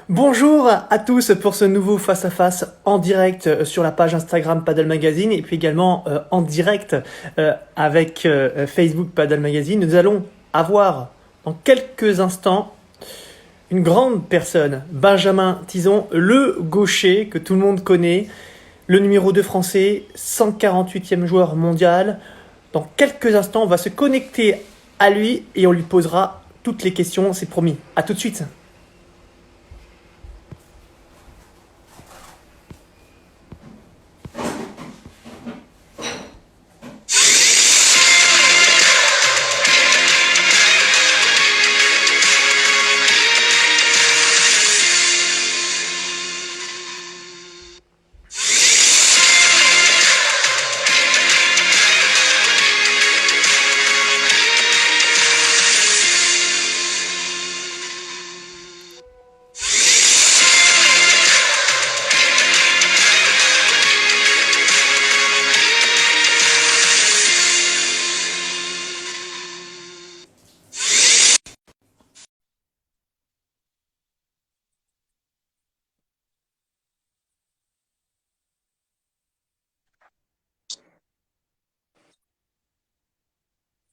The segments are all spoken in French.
Bonjour à tous pour ce nouveau face-à-face en direct sur la page Instagram Paddle Magazine et puis également en direct avec Facebook Paddle Magazine. Nous allons avoir dans quelques instants une grande personne, Benjamin Tison, le gaucher que tout le monde connaît, le numéro 2 français, 148e joueur mondial. Dans quelques instants, on va se connecter à lui et on lui posera toutes les questions, c'est promis. À tout de suite.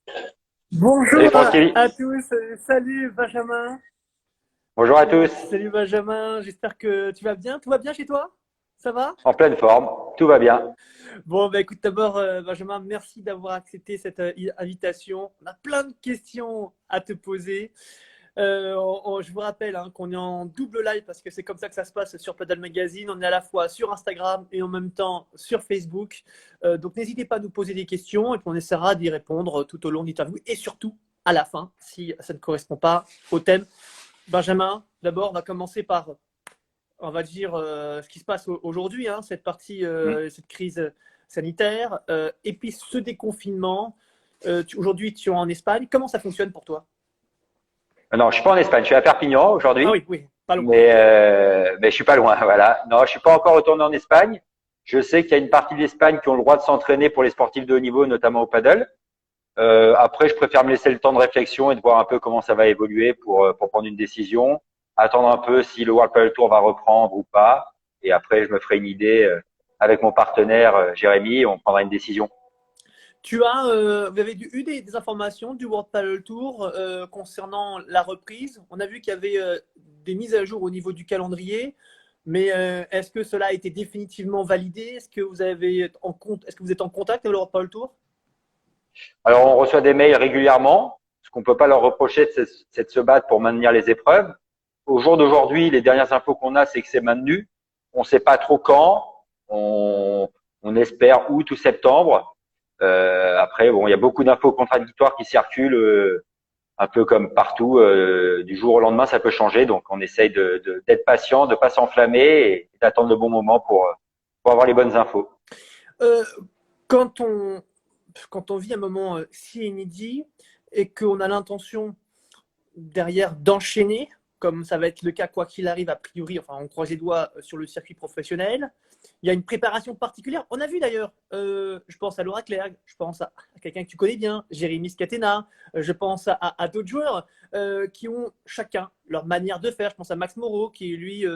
Salut Bonjour Francky, à tous, salut Benjamin. bonjour à tous, Salut Benjamin, j'espère que tu vas bien. Tout va bien chez toi? Ça va? en pleine forme, tout va bien. Bon, bah écoute, d'abord Benjamin, merci d'avoir accepté cette invitation. On a plein de questions à te poser. Je vous rappelle qu'on est en double live parce que c'est comme ça que ça se passe sur Paddle Magazine. On est à la fois sur Instagram et en même temps sur Facebook. Donc n'hésitez pas à nous poser des questions et puis on essaiera d'y répondre tout au long de l'interview et surtout à la fin si ça ne correspond pas au thème. Benjamin, d'abord, on va commencer par, on va dire, ce qui se passe aujourd'hui, cette partie, Hmm. cette crise sanitaire, et puis ce déconfinement. Aujourd'hui, tu es en Espagne. Comment ça fonctionne pour toi? Non, je suis pas en Espagne, je suis à Perpignan Ah aujourd'hui, oui, oui, pas loin. mais je suis pas loin, voilà. Non, je suis pas encore retourné en Espagne. Je sais qu'il y a une partie de l'Espagne qui ont le droit de s'entraîner pour les sportifs de haut niveau, notamment au paddle. Après, je préfère me laisser le temps de réflexion et de voir un peu comment ça va évoluer pour prendre une décision, attendre un peu si le World Paddle Tour va reprendre ou pas, et après, je me ferai une idée avec mon partenaire Jérémy, et on prendra une décision. Vous avez eu des informations du World Padel Tour concernant la reprise. On a vu qu'il y avait des mises à jour au niveau du calendrier, mais est-ce que cela a été définitivement validé? Est-ce que vous êtes en contact avec le World Padel Tour? Alors, on reçoit des mails régulièrement. Ce qu'on peut pas leur reprocher, c'est de se battre pour maintenir les épreuves. Au jour d'aujourd'hui, les dernières infos qu'on a, c'est que c'est maintenu. On ne sait pas trop quand. On espère août ou septembre. Après, bon, il y a beaucoup d'infos contradictoires qui circulent, un peu comme partout. Du jour au lendemain, ça peut changer. Donc, on essaye d'être patient, de pas s'enflammer et d'attendre le bon moment pour avoir les bonnes infos. Euh, quand on, quand on vit un moment si inédit et qu'on a l'intention derrière d'enchaîner, comme ça va être le cas quoi qu'il arrive a priori, enfin on croise les doigts sur le circuit professionnel. Il y a une préparation particulière. On a vu d'ailleurs, je pense à Laura Clerc, je pense à quelqu'un que tu connais bien, Jérémy Scatena, je pense à d'autres joueurs qui ont chacun leur manière de faire. Je pense à Max Moreau qui lui,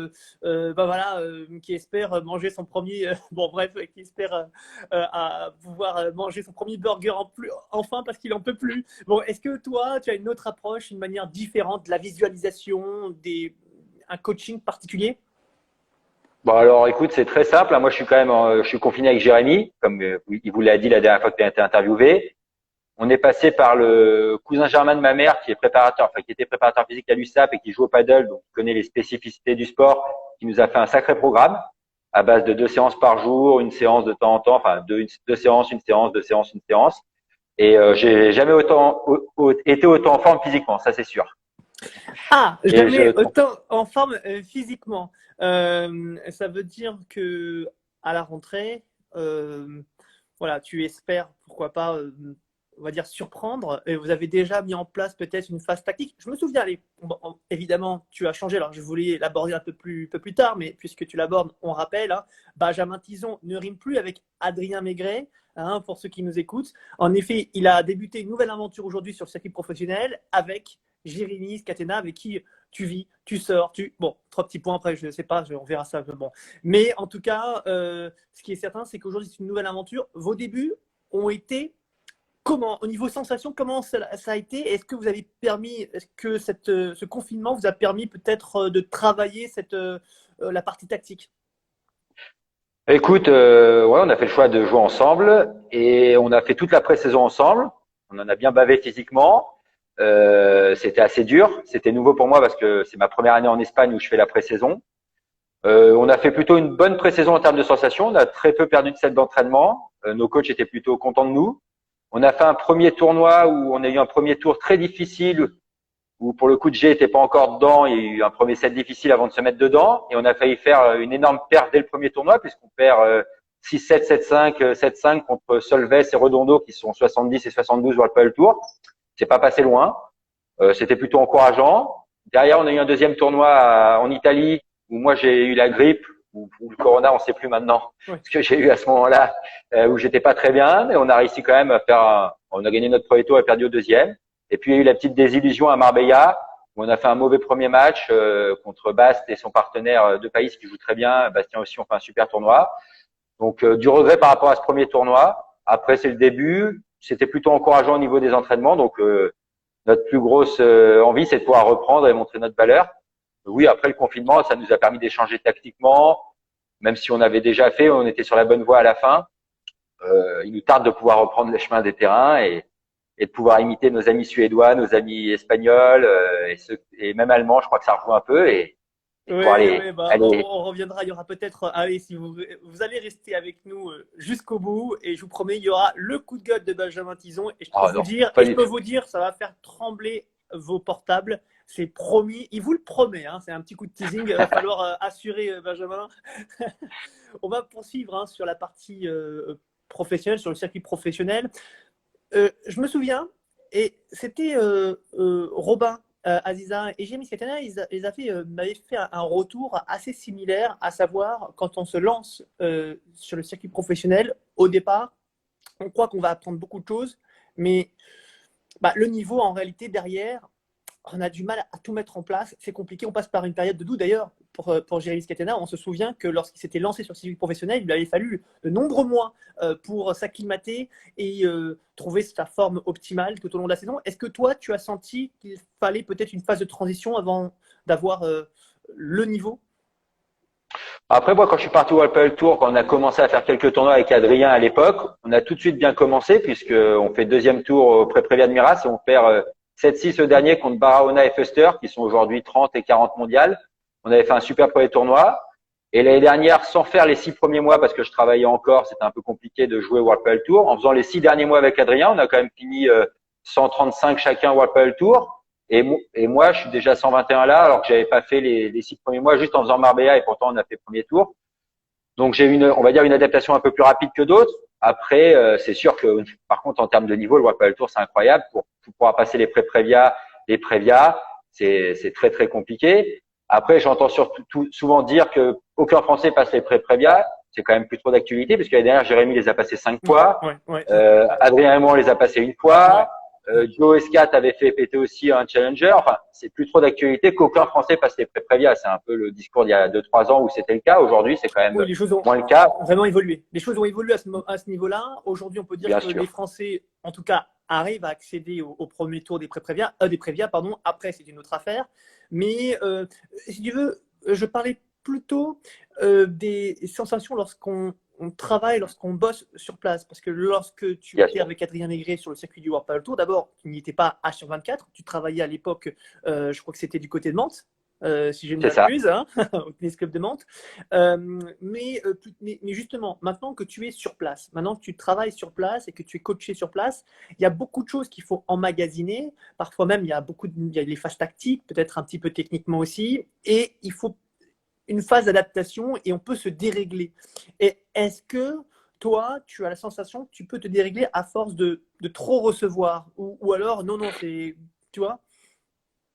qui espère manger son premier, qui espère à pouvoir manger son premier burger enfin parce qu'il en peut plus. Bon, est-ce que toi, tu as une autre approche, une manière différente de la visualisation, un coaching particulier? Bon alors écoute, c'est très simple. Moi je suis quand même je suis confiné avec Jérémy, comme il vous l'a dit la dernière fois que tu as été interviewé. On est passé par le cousin germain de ma mère qui est préparateur, enfin qui était préparateur physique à l'USAP et qui joue au paddle, donc qui connaît les spécificités du sport, qui nous a fait un sacré programme à base de 2 séances par jour, une séance de temps en temps, enfin deux séances, une séance, 2 séances, une séance. Et j'ai jamais été autant en forme physiquement, ça c'est sûr. Ah, Et je jamais autant en forme physiquement. Ça veut dire que à la rentrée, euh, voilà, tu espères, pourquoi pas, on va dire surprendre. Et vous avez déjà mis en place peut-être une phase tactique. Je me souviens, évidemment, tu as changé. Alors, je voulais l'aborder peu plus tard, mais puisque tu l'abordes, on rappelle, Benjamin Tison ne rime plus avec Adrien Maigret. Pour ceux qui nous écoutent. En effet, il a débuté une nouvelle aventure aujourd'hui sur le circuit professionnel avec Jérémy Scatena, avec qui tu vis, tu sors, bon, 3 petits points après, je ne sais pas, on verra ça. Bon. Mais en tout cas, ce qui est certain, c'est qu'aujourd'hui, c'est une nouvelle aventure. Vos débuts ont été comment, au niveau sensation, comment ça a été? Est-ce que vous avez permis, est-ce que ce confinement vous a permis peut-être de travailler la partie tactique? Écoute, ouais, on a fait le choix de jouer ensemble et on a fait toute la pré-saison ensemble. On en a bien bavé physiquement. C'était assez dur. C'était nouveau pour moi parce que c'est ma première année en Espagne où je fais la pré-saison. On a fait plutôt une bonne pré-saison en termes de sensations. On a très peu perdu de set d'entraînement. Nos coachs étaient plutôt contents de nous. On a fait un premier tournoi où on a eu un premier tour très difficile où pour le coup de G n'était pas encore dedans. Il y a eu un premier set difficile avant de se mettre dedans et on a failli faire une énorme perte dès le premier tournoi puisqu'on perd 6-7, 7-5, 7-5 contre Solves et Redondo qui sont 70 et 72 World Padel Tour. C'est pas passé loin. C'était plutôt encourageant. Derrière, on a eu un deuxième tournoi en Italie où moi j'ai eu la grippe ou le corona, on sait plus maintenant ce que j'ai eu à ce moment-là où j'étais pas très bien, mais on a réussi quand même à faire. On a gagné notre premier tour et perdu au deuxième. Et puis il y a eu la petite désillusion à Marbella où on a fait un mauvais premier match contre Bast et son partenaire de Païs qui joue très bien. Bastien aussi, on fait un super tournoi. Donc du regret par rapport à ce premier tournoi. Après c'est le début. C'était plutôt encourageant au niveau des entraînements. Donc notre plus grosse envie, c'est de pouvoir reprendre et montrer notre valeur. Oui, après le confinement, ça nous a permis d'échanger tactiquement, même si on avait déjà fait, on était sur la bonne voie à la fin. Il nous tarde de pouvoir reprendre les chemins des terrains et de pouvoir imiter nos amis suédois, nos amis espagnols et même allemands. Je crois que ça rejoue un peu Oui, pour oui, aller. on reviendra. Il y aura peut-être, allez, si vous allez rester avec nous jusqu'au bout, et je vous promets, il y aura le coup de gueule de Benjamin Tison. Et je peux vous dire, ça va faire trembler vos portables. C'est promis. Il vous le promet. Hein, c'est un petit coup de teasing. Il va falloir assurer Benjamin. On va poursuivre sur la partie professionnelle, sur le circuit professionnel. Je me souviens, et c'était Robin Aziza et Jérémy Scatena, m'avaient fait un retour assez similaire, à savoir quand on se lance sur le circuit professionnel, au départ, on croit qu'on va apprendre beaucoup de choses, mais le niveau en réalité derrière, on a du mal à tout mettre en place, c'est compliqué, on passe par une période de doute. D'ailleurs, pour Jérémy Scatena, on se souvient que lorsqu'il s'était lancé sur le circuit professionnel, il lui avait fallu de nombreux mois pour s'acclimater et trouver sa forme optimale tout au long de la saison. Est-ce que toi, tu as senti qu'il fallait peut-être une phase de transition avant d'avoir le niveau? Après, moi, quand je suis parti au World Padel Tour, quand on a commencé à faire quelques tournois avec Adrien à l'époque, on a tout de suite bien commencé puisqu'on fait deuxième tour au Pré-Prévia de Miras et on perd 7-6 le dernier contre Barahona et Fuster qui sont aujourd'hui 30 et 40 mondiales. On avait fait un super premier tournoi. Et l'année dernière, sans faire les 6 premiers mois parce que je travaillais encore, c'était un peu compliqué de jouer au World Padel Tour. En faisant les 6 derniers mois avec Adrien, on a quand même fini 135 chacun au World Padel Tour. Et moi, je suis déjà 121 là, alors que j'avais pas fait les 6 premiers mois juste en faisant Marbella et pourtant on a fait premier tour. Donc j'ai eu on va dire une adaptation un peu plus rapide que d'autres. Après, c'est sûr que par contre en termes de niveau, le World Padel Tour c'est incroyable pour pouvoir passer les pré-prévia, les prévia, c'est très très compliqué. Après, j'entends surtout souvent dire que aucun Français passe les pré-prévia. C'est quand même plus trop d'actualité parce que l'année dernière, Jérémy les a passés 5 fois. Adrien et moi, on les a passés une fois. Joe Escat avait fait péter aussi un challenger. Enfin, c'est plus trop d'actualité qu'aucun Français passe les pré-prévia. C'est un peu le discours d'il y a 2-3 ans où c'était le cas. Aujourd'hui, c'est quand même les choses ont moins le cas. Vraiment évolué. Les choses ont évolué à ce niveau-là. Aujourd'hui, on peut dire que les Français, en tout cas, arrivent à accéder au premier tour des pré-prévia, pardon. Après, c'est une autre affaire. Mais si tu veux, je parlais plutôt des sensations lorsqu'on travaille, lorsqu'on bosse sur place. Parce que lorsque tu étais avec Adrien Maigret sur le circuit du World Padel Tour, d'abord, tu n'y étais pas H24. Tu travaillais à l'époque, je crois que c'était du côté de Mantes. Si je ne m'abuse, au Tennis Club de Mantes. Mais justement, maintenant que tu es sur place, maintenant que tu travailles sur place et que tu es coaché sur place, il y a beaucoup de choses qu'il faut emmagasiner. Parfois même, il y a les phases tactiques, peut-être un petit peu techniquement aussi. Et il faut une phase d'adaptation et on peut se dérégler. Et est-ce que toi, tu as la sensation que tu peux te dérégler à force de trop recevoir ou alors, non, c'est… Tu vois ?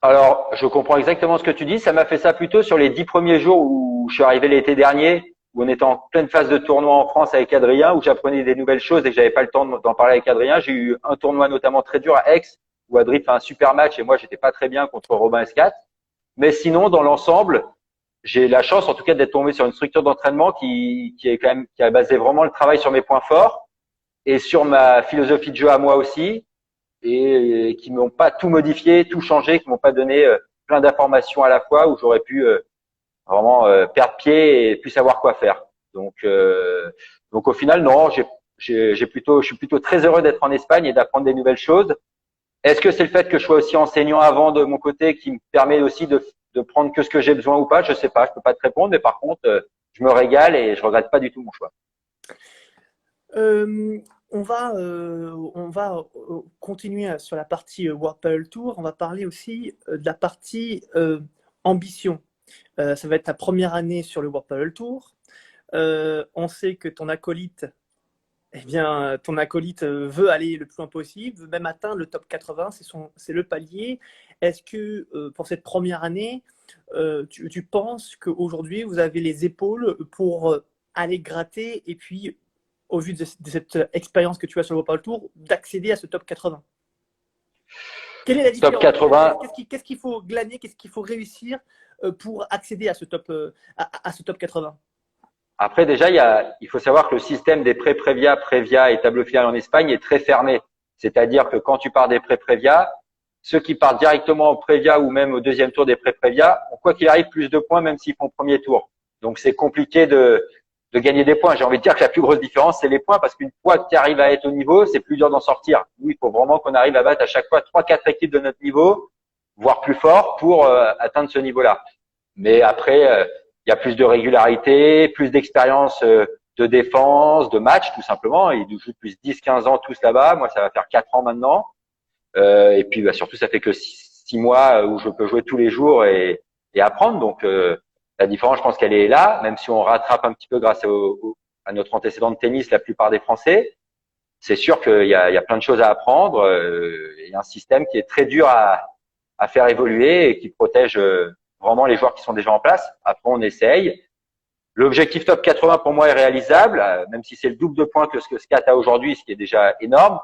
Alors, je comprends exactement ce que tu dis. Ça m'a fait ça plutôt sur les 10 premiers jours où je suis arrivé l'été dernier, où on était en pleine phase de tournoi en France avec Adrien, où j'apprenais des nouvelles choses et que j'avais pas le temps d'en parler avec Adrien. J'ai eu un tournoi notamment très dur à Aix, où Adri fait un super match et moi, j'étais pas très bien contre Robin Escat. Mais sinon, dans l'ensemble, j'ai la chance, en tout cas, d'être tombé sur une structure d'entraînement qui est quand même, qui a basé vraiment le travail sur mes points forts et sur ma philosophie de jeu à moi aussi, et qui m'ont pas tout modifié, tout changé, qui m'ont pas donné plein d'informations à la fois où j'aurais pu vraiment perdre pied et plus savoir quoi faire. Donc au final, non, je suis plutôt très heureux d'être en Espagne et d'apprendre des nouvelles choses. Est-ce que c'est le fait que je sois aussi enseignant avant de mon côté qui me permet aussi de prendre que ce que j'ai besoin ou pas? Je sais pas, je peux pas te répondre, mais par contre, je me régale et je regrette pas du tout mon choix. On va continuer sur la partie World Padel Tour. On va parler aussi de la partie ambition. Ça va être ta première année sur le World Padel Tour. On sait que ton acolyte veut aller le plus loin possible, veut même atteindre le top 80, c'est le palier. Est-ce que pour cette première année, tu penses qu'aujourd'hui, vous avez les épaules pour aller gratter et puis, au vu de cette expérience que tu as sur le World Padel Tour, d'accéder à ce top 80? Quelle est la différence? Top 80. Qu'est-ce qu'il faut glaner, qu'est-ce qu'il faut réussir pour accéder à ce top 80? Après, déjà, il faut savoir que le système des pré-prévia, prévia et tableau final en Espagne est très fermé. C'est-à-dire que quand tu pars des pré-prévia, ceux qui partent directement au prévia ou même au deuxième tour des pré-prévia ont quoi qu'il arrive plus de points même s'ils font premier tour. Donc, c'est compliqué de gagner des points. J'ai envie de dire que la plus grosse différence, c'est les points parce qu'une fois que tu arrives à être au niveau, c'est plus dur d'en sortir. Nous, il faut vraiment qu'on arrive à battre à chaque fois 3-4 équipes de notre niveau, voire plus fort pour atteindre ce niveau-là. Mais après, il y a plus de régularité, plus d'expérience de défense, de match, tout simplement. Ils jouent depuis 10-15 ans tous là-bas. Moi, ça va faire 4 ans maintenant. Et puis, surtout, ça fait que 6 mois où je peux jouer tous les jours et apprendre. Donc, la différence, je pense qu'elle est là, même si on rattrape un petit peu grâce à notre antécédent de tennis, la plupart des Français. C'est sûr qu'il y a plein de choses à apprendre. Il y a un système qui est très dur à faire évoluer et qui protège vraiment les joueurs qui sont déjà en place. Après, on essaye. L'objectif top 80 pour moi est réalisable, même si c'est le double de points que ce que Scat a aujourd'hui, ce qui est déjà énorme.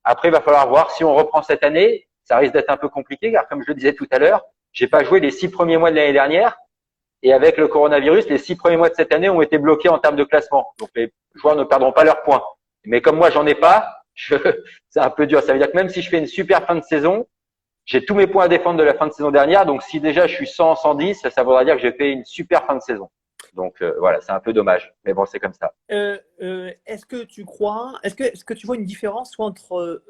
Après, il va falloir voir si on reprend cette année. Ça risque d'être un peu compliqué, car comme je le disais tout à l'heure, j'ai pas joué les 6 premiers mois de l'année dernière. Et avec le coronavirus, les 6 premiers mois de cette année ont été bloqués en termes de classement. Donc, les joueurs ne perdront pas leurs points. Mais comme moi, j'en ai pas, c'est un peu dur. Ça veut dire que même si je fais une super fin de saison, j'ai tous mes points à défendre de la fin de saison dernière. Donc, si déjà je suis 100, 110, ça voudra dire que j'ai fait une super fin de saison. Donc, voilà, c'est un peu dommage. Mais bon, c'est comme ça. Est-ce que tu vois une différence entre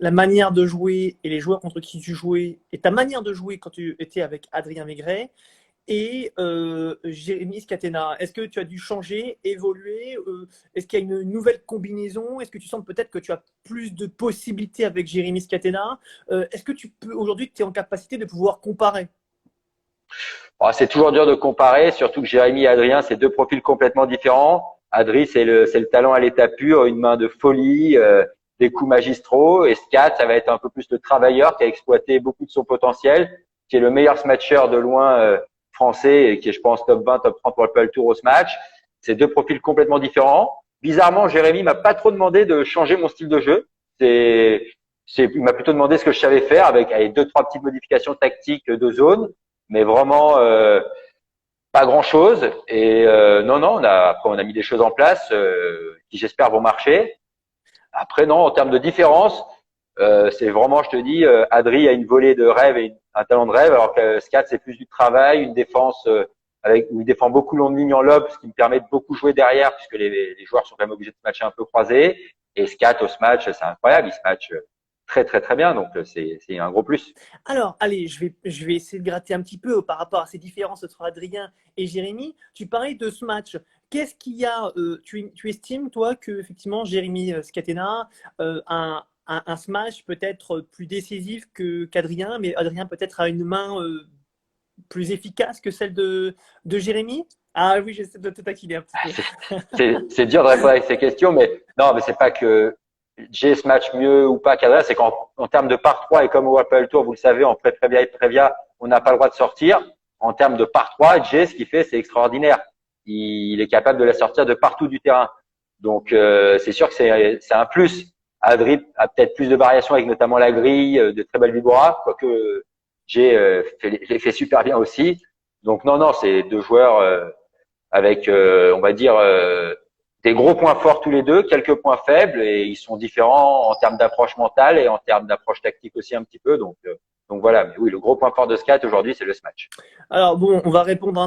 la manière de jouer et les joueurs contre qui tu jouais et ta manière de jouer quand tu étais avec Adrien Maigret et Jérémy Scatena? Est-ce que tu as dû changer, évoluer? Est-ce qu'il y a une nouvelle combinaison? Est-ce que tu sens peut-être que tu as plus de possibilités avec Jérémy Scatena? Est-ce que aujourd'hui, tu es en capacité de pouvoir comparer? C'est toujours dur de comparer, surtout que Jérémy et Adrien, c'est 2 profils complètement différents. Adri, c'est le talent à l'état pur, une main de folie, des coups magistraux. Et Scat, ça va être un peu plus le travailleur qui a exploité beaucoup de son potentiel, qui est le meilleur smatcher de loin français et qui est, je pense, top 20, top 30 pour le Padel Tour au match. C'est 2 profils complètement différents. Bizarrement, Jérémy m'a pas trop demandé de changer mon style de jeu. Il m'a plutôt demandé ce que je savais faire avec 2-3 petites modifications tactiques de zone, mais vraiment pas grand-chose. Et non, après on a mis des choses en place qui j'espère vont marcher. Après non, en termes de différence, c'est vraiment, je te dis, Adri a une volée de rêve et un talent de rêve, alors que Scat c'est plus du travail, une défense où il défend beaucoup long de ligne en lob, ce qui me permet de beaucoup jouer derrière, puisque les joueurs sont quand même obligés de se matcher un peu croisés. Et Scat au match, c'est incroyable, il se match très très très bien, donc c'est un gros plus. Alors, allez, je vais essayer de gratter un petit peu par rapport à ces différences entre Adrien et Jérémy. Tu parlais de ce match. Qu'est-ce qu'il y a tu estimes, toi, que effectivement Jérémy Scatena un smash peut-être plus décisif qu'Adrien, mais Adrien peut-être a une main plus efficace que celle de Jérémy? Ah oui, j'essaie de te taquiner un petit peu. C'est dur de répondre avec ces questions, mais non, mais c'est pas que Jay se match mieux ou pas qu'Adrien, c'est qu'en termes de par 3 et comme au World Padel Tour, vous le savez, en pré-prévia et prévia, on n'a pas le droit de sortir. En termes de par 3, Jay, ce qu'il fait, c'est extraordinaire. Il est capable de la sortir de partout du terrain. Donc, c'est sûr que c'est un plus. Adri a peut-être plus de variations avec notamment la grille, de très belles vibras, quoique j'ai fait super bien aussi. Donc non, c'est deux joueurs avec, on va dire, des gros points forts tous les deux, quelques points faibles, et ils sont différents en termes d'approche mentale et en termes d'approche tactique aussi un petit peu. Donc voilà, mais oui, le gros point fort de Scat aujourd'hui, c'est le smash. Alors bon, on va répondre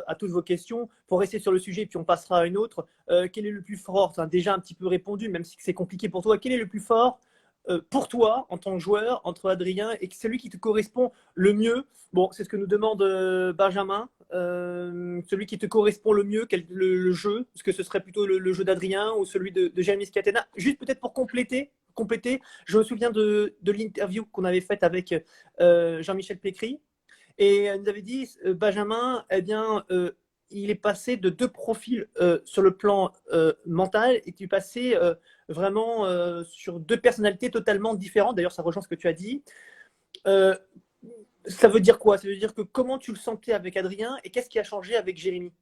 à toutes vos questions. Pour rester sur le sujet, puis on passera à une autre. Quel est le plus fort? Déjà un petit peu répondu, même si c'est compliqué pour toi. Quel est le plus fort pour toi en tant que joueur entre Adrien et celui qui te correspond le mieux? Bon, c'est ce que nous demande Benjamin. Celui qui te correspond le mieux, le jeu? Est-ce que ce serait plutôt le jeu d'Adrien ou celui de Jérémy Scatena? Juste peut-être pour compléter, je me souviens de l'interview qu'on avait faite avec Jean-Michel Pécry. Et elle nous avait dit, Benjamin, eh bien, il est passé de deux profils sur le plan mental et tu es passé vraiment sur deux personnalités totalement différentes. D'ailleurs, ça rejoint ce que tu as dit. Ça veut dire quoi? Ça veut dire que comment tu le sentais avec Adrien et qu'est-ce qui a changé avec Jérémy?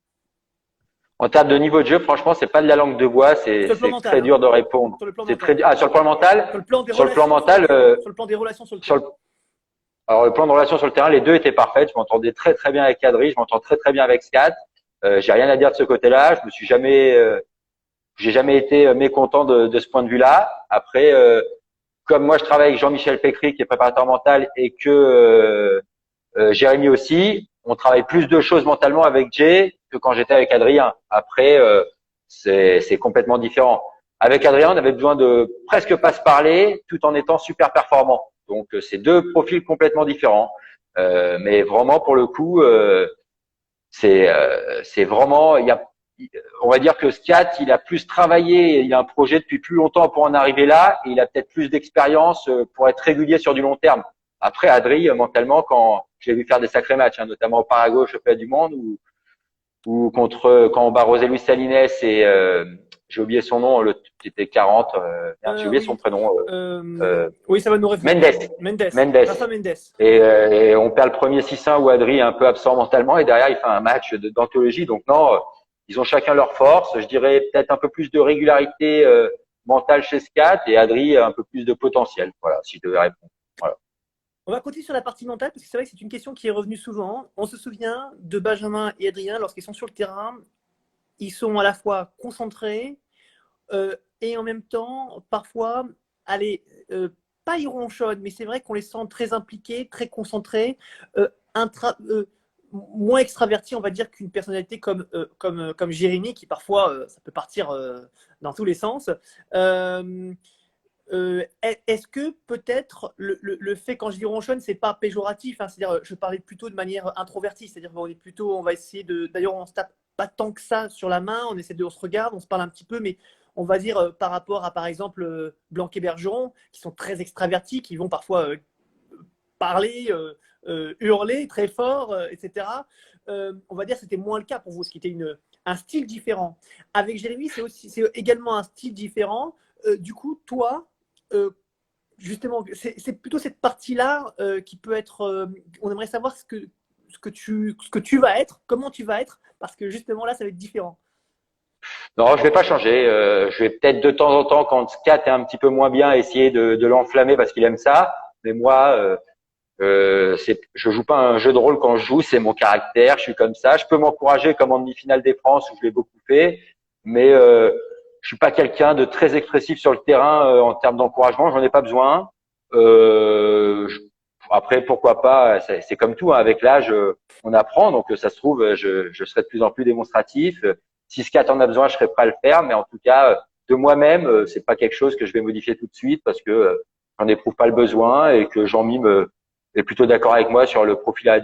En termes de niveau de jeu, franchement, c'est pas de la langue de bois, c'est très dur de répondre. Sur le plan C'est mental. très sur le plan mental. Sur le plan des sur le plan mental, sur le plan des relations sur le sur terrain. alors le plan de relation sur le terrain, les deux étaient parfaits. Je m'entendais très très bien avec Adri, je m'entends très très bien avec Scat. J'ai rien à dire de ce côté-là. Je me suis jamais, j'ai jamais été mécontent de ce point de vue-là. Après, comme moi je travaille avec Jean-Michel Pécry qui est préparateur mental et que Jérémy aussi, on travaille plus de choses mentalement avec Jay que quand j'étais avec Adrien. Après, c'est complètement différent. Avec Adrien, on avait besoin de presque pas se parler tout en étant super performant. Donc, c'est deux profils complètement différents. Mais vraiment, pour le coup, c'est vraiment, on va dire que Scat, il a plus travaillé, il a un projet depuis plus longtemps pour en arriver là, et il a peut-être plus d'expérience pour être régulier sur du long terme. Après, Adri, mentalement, quand je l'ai vu faire des sacrés matchs, notamment au Paraguay, au championnat du monde, ou quand on bat José Luis Salines et j'ai oublié son nom, qui était 40, j'ai oublié son prénom. Oui, ça va nous revenir. Mendes. Rafa Mendes. Et on perd le premier 6-1 où Adri est un peu absent mentalement et derrière il fait un match d'anthologie. Donc non, ils ont chacun leur force. Je dirais peut-être un peu plus de régularité mentale chez Scat et Adri un peu plus de potentiel. Voilà, si je devais répondre. Voilà. On va continuer sur la partie mentale parce que c'est vrai que c'est une question qui est revenue souvent. On se souvient de Benjamin et Adrien lorsqu'ils sont sur le terrain. Ils sont à la fois concentrés et en même temps, parfois, pas ils ronchonnent, mais c'est vrai qu'on les sent très impliqués, très concentrés, moins extravertis, on va dire, qu'une personnalité comme Jérémy, qui parfois, ça peut partir dans tous les sens. Est-ce que peut-être le fait, quand je dis ronchonne, c'est pas péjoratif, hein, c'est-à-dire je parlais plutôt de manière introvertie, c'est-à-dire on va essayer d'ailleurs on se tape pas tant que ça sur la main, on se regarde, on se parle un petit peu, mais on va dire par rapport à par exemple Blanc et Bergeron, qui sont très extravertis, qui vont parfois parler, hurler très fort, etc. On va dire que c'était moins le cas pour vous, ce qui était un style différent. Avec Jérémy, c'est également un style différent. Du coup, toi, justement, c'est plutôt cette partie-là qui peut être. On aimerait savoir ce que tu vas être, comment tu vas être, parce que justement là, ça va être différent. Non, je vais pas changer. Je vais peut-être de temps en temps, quand Scat est un petit peu moins bien, essayer de l'enflammer parce qu'il aime ça. Mais moi, je joue pas un jeu de rôle quand je joue, c'est mon caractère. Je suis comme ça. Je peux m'encourager comme en demi-finale des France où je l'ai beaucoup fait, mais je suis pas quelqu'un de très expressif sur le terrain en termes d'encouragement. J'en ai pas besoin. Après, pourquoi pas, c'est comme tout, hein, avec l'âge, on apprend. Donc, ça se trouve, je serai de plus en plus démonstratif. Si Scat en a besoin, je serai prêt à le faire. Mais en tout cas, de moi-même, c'est pas quelque chose que je vais modifier tout de suite parce que j'en éprouve pas le besoin et que Jean-Mi est plutôt d'accord avec moi sur le profil à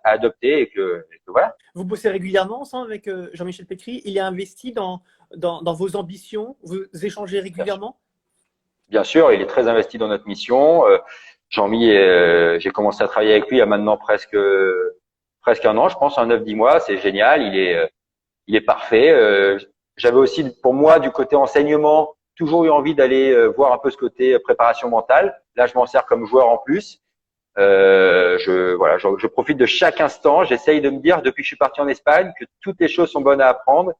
adopter et que voilà. Vous bossez régulièrement ensemble avec Jean-Michel Pécry. Il est investi dans vos ambitions. Vous échangez régulièrement? Bien sûr, il est très investi dans notre mission. Jean-Mi, j'ai commencé à travailler avec lui il y a maintenant presque un an, je pense, un 9-10 mois. C'est génial. Il est parfait. J'avais aussi, pour moi, du côté enseignement, toujours eu envie d'aller voir un peu ce côté préparation mentale. Là, je m'en sers comme joueur en plus. Je profite de chaque instant. J'essaye de me dire, depuis que je suis parti en Espagne, que toutes les choses sont bonnes à apprendre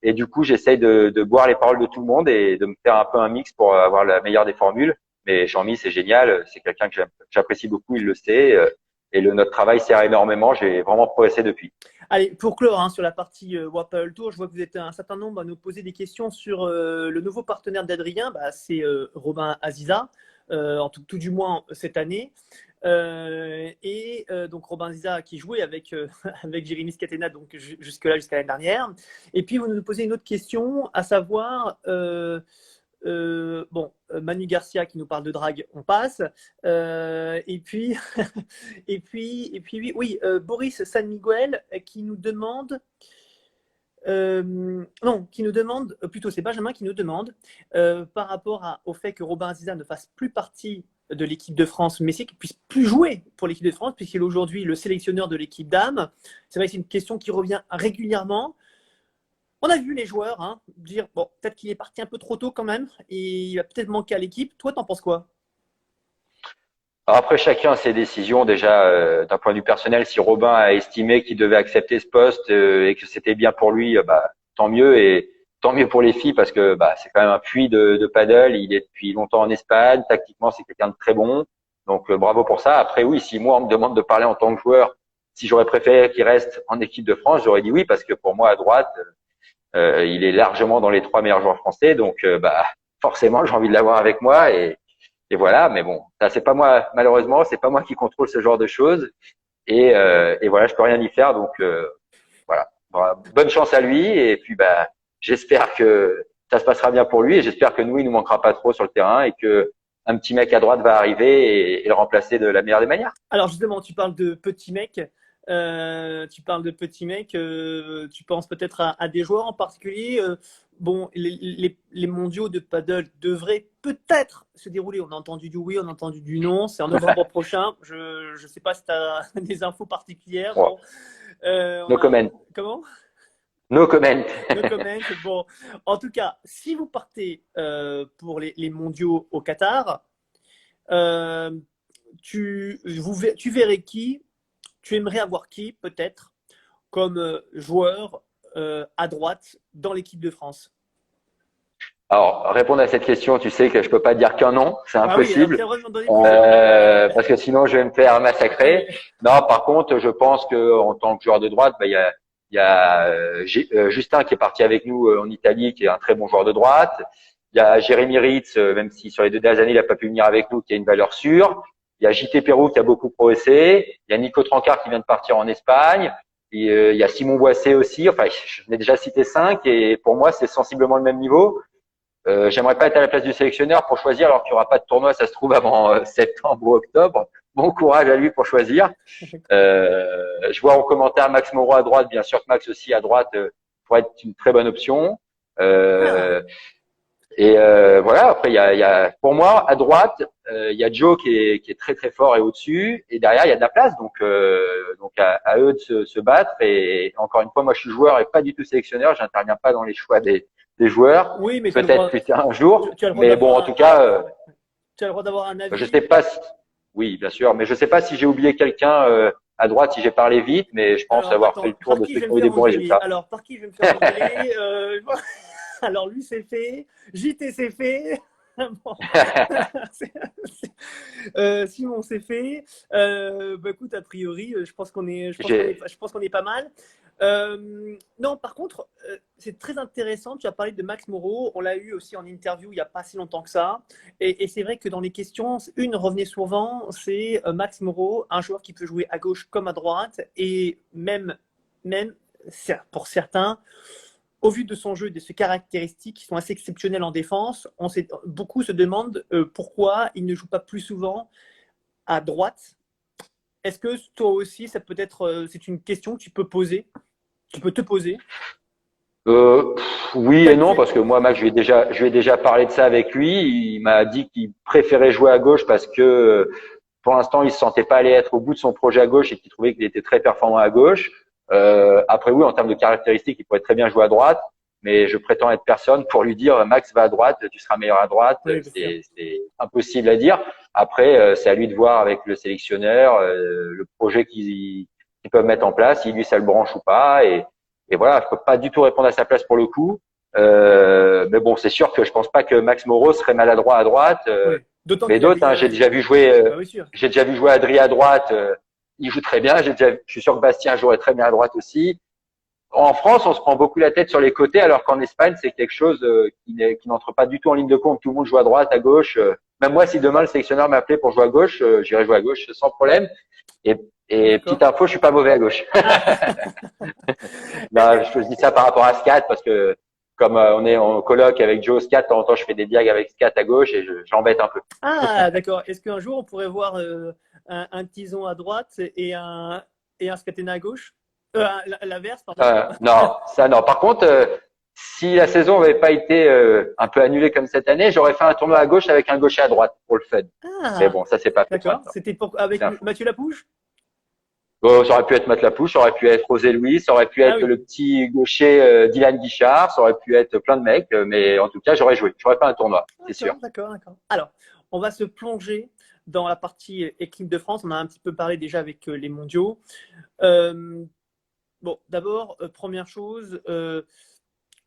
Et du coup, j'essaye de boire les paroles de tout le monde et de me faire un peu un mix pour avoir la meilleure des formules. Mais Jean-Mi, c'est génial. C'est quelqu'un que j'apprécie beaucoup, il le sait. Et notre travail sert énormément. J'ai vraiment progressé depuis. Allez, pour clore hein, sur la partie Wapple Tour, je vois que vous êtes un certain nombre à nous poser des questions sur le nouveau partenaire d'Adrien, c'est Robin Aziza, en tout du moins cette année. Donc Robin Aziza qui jouait avec, avec Jérémy Scatena donc jusqu'à l'année dernière. Et puis vous nous posez une autre question, à savoir Manu Garcia qui nous parle de drague, on passe. Et puis, oui, Boris San Miguel qui nous demande, plutôt c'est Benjamin qui nous demande par rapport au fait que Robin Aziza ne fasse plus partie de l'équipe de France, mais qu'il ne puisse plus jouer pour l'équipe de France, puisqu'il est aujourd'hui le sélectionneur de l'équipe dames. C'est vrai que c'est une question qui revient régulièrement. On a vu les joueurs dire bon, peut-être qu'il est parti un peu trop tôt quand même et il va peut-être manquer à l'équipe. Toi, t'en penses quoi? Alors après, chacun a ses décisions. Déjà, d'un point de vue personnel, si Robin a estimé qu'il devait accepter ce poste et que c'était bien pour lui, tant mieux. Et tant mieux pour les filles parce que c'est quand même un puits de paddle. Il est depuis longtemps en Espagne. Tactiquement, c'est quelqu'un de très bon. Donc, bravo pour ça. Après, oui, si moi, on me demande de parler en tant que joueur, si j'aurais préféré qu'il reste en équipe de France, j'aurais dit oui parce que pour moi, à droite, il est largement dans les 3 meilleurs joueurs français, donc forcément j'ai envie de l'avoir avec moi et voilà. Mais bon, ça c'est pas moi malheureusement, c'est pas moi qui contrôle ce genre de choses et voilà, je peux rien y faire. Donc voilà, bonne chance à lui et puis j'espère que ça se passera bien pour lui et j'espère que il nous manquera pas trop sur le terrain et que un petit mec à droite va arriver et le remplacer de la meilleure des manières. Alors justement, tu parles de petits mecs. Tu penses peut-être à des joueurs en particulier. Les mondiaux de paddle devraient peut-être se dérouler. On a entendu du oui, on a entendu du non. C'est en novembre prochain. Je ne sais pas si tu as des infos particulières. Bon, no comment. Comment? No comment. No comment. Bon, en tout cas, si vous partez pour les mondiaux au Qatar, tu verrais qui? Tu aimerais avoir qui, peut-être, comme joueur à droite dans l'équipe de France? Alors, répondre à cette question, tu sais que je peux pas dire qu'un nom, c'est impossible. Ah oui, Parce que sinon je vais me faire massacrer. Non, par contre, je pense que en tant que joueur de droite, il y a Justin qui est parti avec nous en Italie, qui est un très bon joueur de droite. Il y a Jérémy Ritz, même si sur les 2 dernières années il n'a pas pu venir avec nous, qui a une valeur sûre. Il y a JT Perrou qui a beaucoup progressé. Il y a Nico Trancard qui vient de partir en Espagne. Et, il y a Simon Boissé aussi. Enfin, je n'ai déjà cité 5 et pour moi c'est sensiblement le même niveau. J'aimerais pas être à la place du sélectionneur pour choisir alors qu'il n'y aura pas de tournoi, ça se trouve avant septembre ou octobre. Bon courage à lui pour choisir. Je vois en commentaire Max Moreau à droite, bien sûr que Max aussi à droite pourrait être une très bonne option. Voilà, après pour moi à droite, il y a Joe qui est très très fort et au-dessus, et derrière il y a de la place, donc à eux de se battre. Et encore une fois, moi je suis joueur et pas du tout sélectionneur, j'interviens pas dans les choix des joueurs. Oui, mais peut-être plus tard un jour. Mais bon, en tout cas, tu as le droit d'avoir un avis. Je sais pas. Oui, bien sûr, mais je sais pas si j'ai oublié quelqu'un à droite, si j'ai parlé vite, mais je pense avoir fait le tour de ceux qui ont eu des bons résultats. Alors, par qui je vais me faire engueuler Alors, lui, c'est fait. JT, c'est fait. Bon. Simon, c'est fait. Écoute, a priori, je pense qu'on est pas mal. Non, par contre, c'est très intéressant. Tu as parlé de Max Moreau. On l'a eu aussi en interview il n'y a pas si longtemps que ça. Et c'est vrai que dans les questions, une revenait souvent, c'est Max Moreau, un joueur qui peut jouer à gauche comme à droite. Et même pour certains, au vu de son jeu et de ses caractéristiques qui sont assez exceptionnelles en défense, beaucoup se demandent pourquoi il ne joue pas plus souvent à droite. Est-ce que toi aussi, ça peut être, c'est une question que tu peux te poser? Oui et non, parce que moi, Max, je lui ai déjà parlé de ça avec lui. Il m'a dit qu'il préférait jouer à gauche parce que pour l'instant, il se sentait pas aller être au bout de son projet à gauche et qu'il trouvait qu'il était très performant à gauche. Après, oui, en termes de caractéristiques, il pourrait très bien jouer à droite, mais je prétends être personne pour lui dire Max, va à droite, tu seras meilleur à droite. Oui, c'est impossible à dire. Après, c'est à lui de voir avec le sélectionneur le projet qu'ils peuvent mettre en place, si lui ça le branche ou pas. et voilà, je peux pas du tout répondre à sa place pour le coup. Mais bon, c'est sûr que je pense pas que Max Moreau serait maladroit à droite. Oui. D'autant Mais qu'il a d'autres, hein, déjà. Bah oui, sûr. j'ai déjà vu jouer Adrien à droite. Il joue très bien. Je suis sûr que Bastien jouerait très bien à droite aussi. En France, on se prend beaucoup la tête sur les côtés, alors qu'en Espagne, c'est quelque chose qui n'entre pas du tout en ligne de compte. Tout le monde joue à droite, à gauche. Même moi, si demain le sélectionneur m'appelait pour jouer à gauche, j'irais jouer à gauche sans problème. Et, et D'accord. petite info, je suis pas mauvais à gauche. Non, je dis ça par rapport à Scat parce que comme on est en coloc avec Joe Scat, de temps en temps, je fais des diags avec Scat à gauche et j'embête un peu. Ah, d'accord. Est-ce qu'un jour on pourrait voir un Tison à droite et un Scatena à gauche? L'inverse, pardon. Non, ça non. Par contre, si la saison n'avait pas été un peu annulée comme cette année, j'aurais fait un tournoi à gauche avec un gaucher à droite pour le fun. Mais Ah, bon, ça c'est pas fait d'accord. maintenant. C'était C'est avec un faux. Mathieu Lapouge? Bon, ça aurait pu être Matt Lapouche, ça aurait pu être José Luis, ça aurait pu Ah être oui. le petit gaucher Dylan Guichard, ça aurait pu être plein de mecs, mais en tout cas, j'aurais joué. J'aurais fait un tournoi, c'est sûr. D'accord, d'accord, d'accord. Alors, on va se plonger dans la partie équipe de France. On a un petit peu parlé déjà avec les mondiaux. Euh, bon, d'abord, première chose,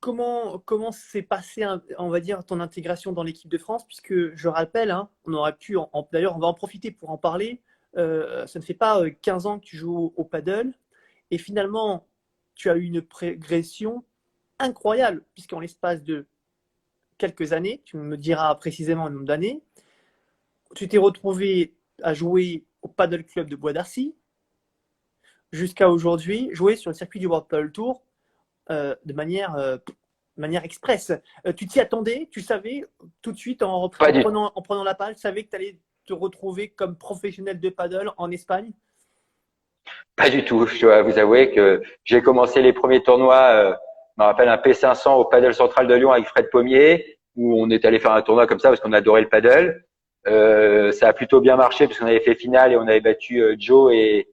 comment s'est passé, on va dire, ton intégration dans l'équipe de France? Puisque je rappelle, hein, on aurait pu, d'ailleurs, on va en profiter pour en parler. Ça ne fait pas 15 ans que tu joues au paddle. Et finalement, tu as eu une progression incroyable, puisqu'en l'espace de quelques années, tu me diras précisément le nombre d'années, tu t'es retrouvé à jouer au Paddle Club de Bois d'Arcy, jusqu'à aujourd'hui, jouer sur le circuit du World Paddle Tour de manière express. Tu t'y attendais, tu savais tout de suite Pas du, en prenant la balle, tu savais que tu allais te retrouver comme professionnel de paddle en Espagne? pas du tout. Je dois vous avouer que j'ai commencé les premiers tournois, je me rappelle un P500 au Paddle Central de Lyon avec Fred Pommier, où on est allé faire un tournoi comme ça parce qu'on adorait le paddle. Ça a plutôt bien marché parce qu'on avait fait finale et on avait battu Joe et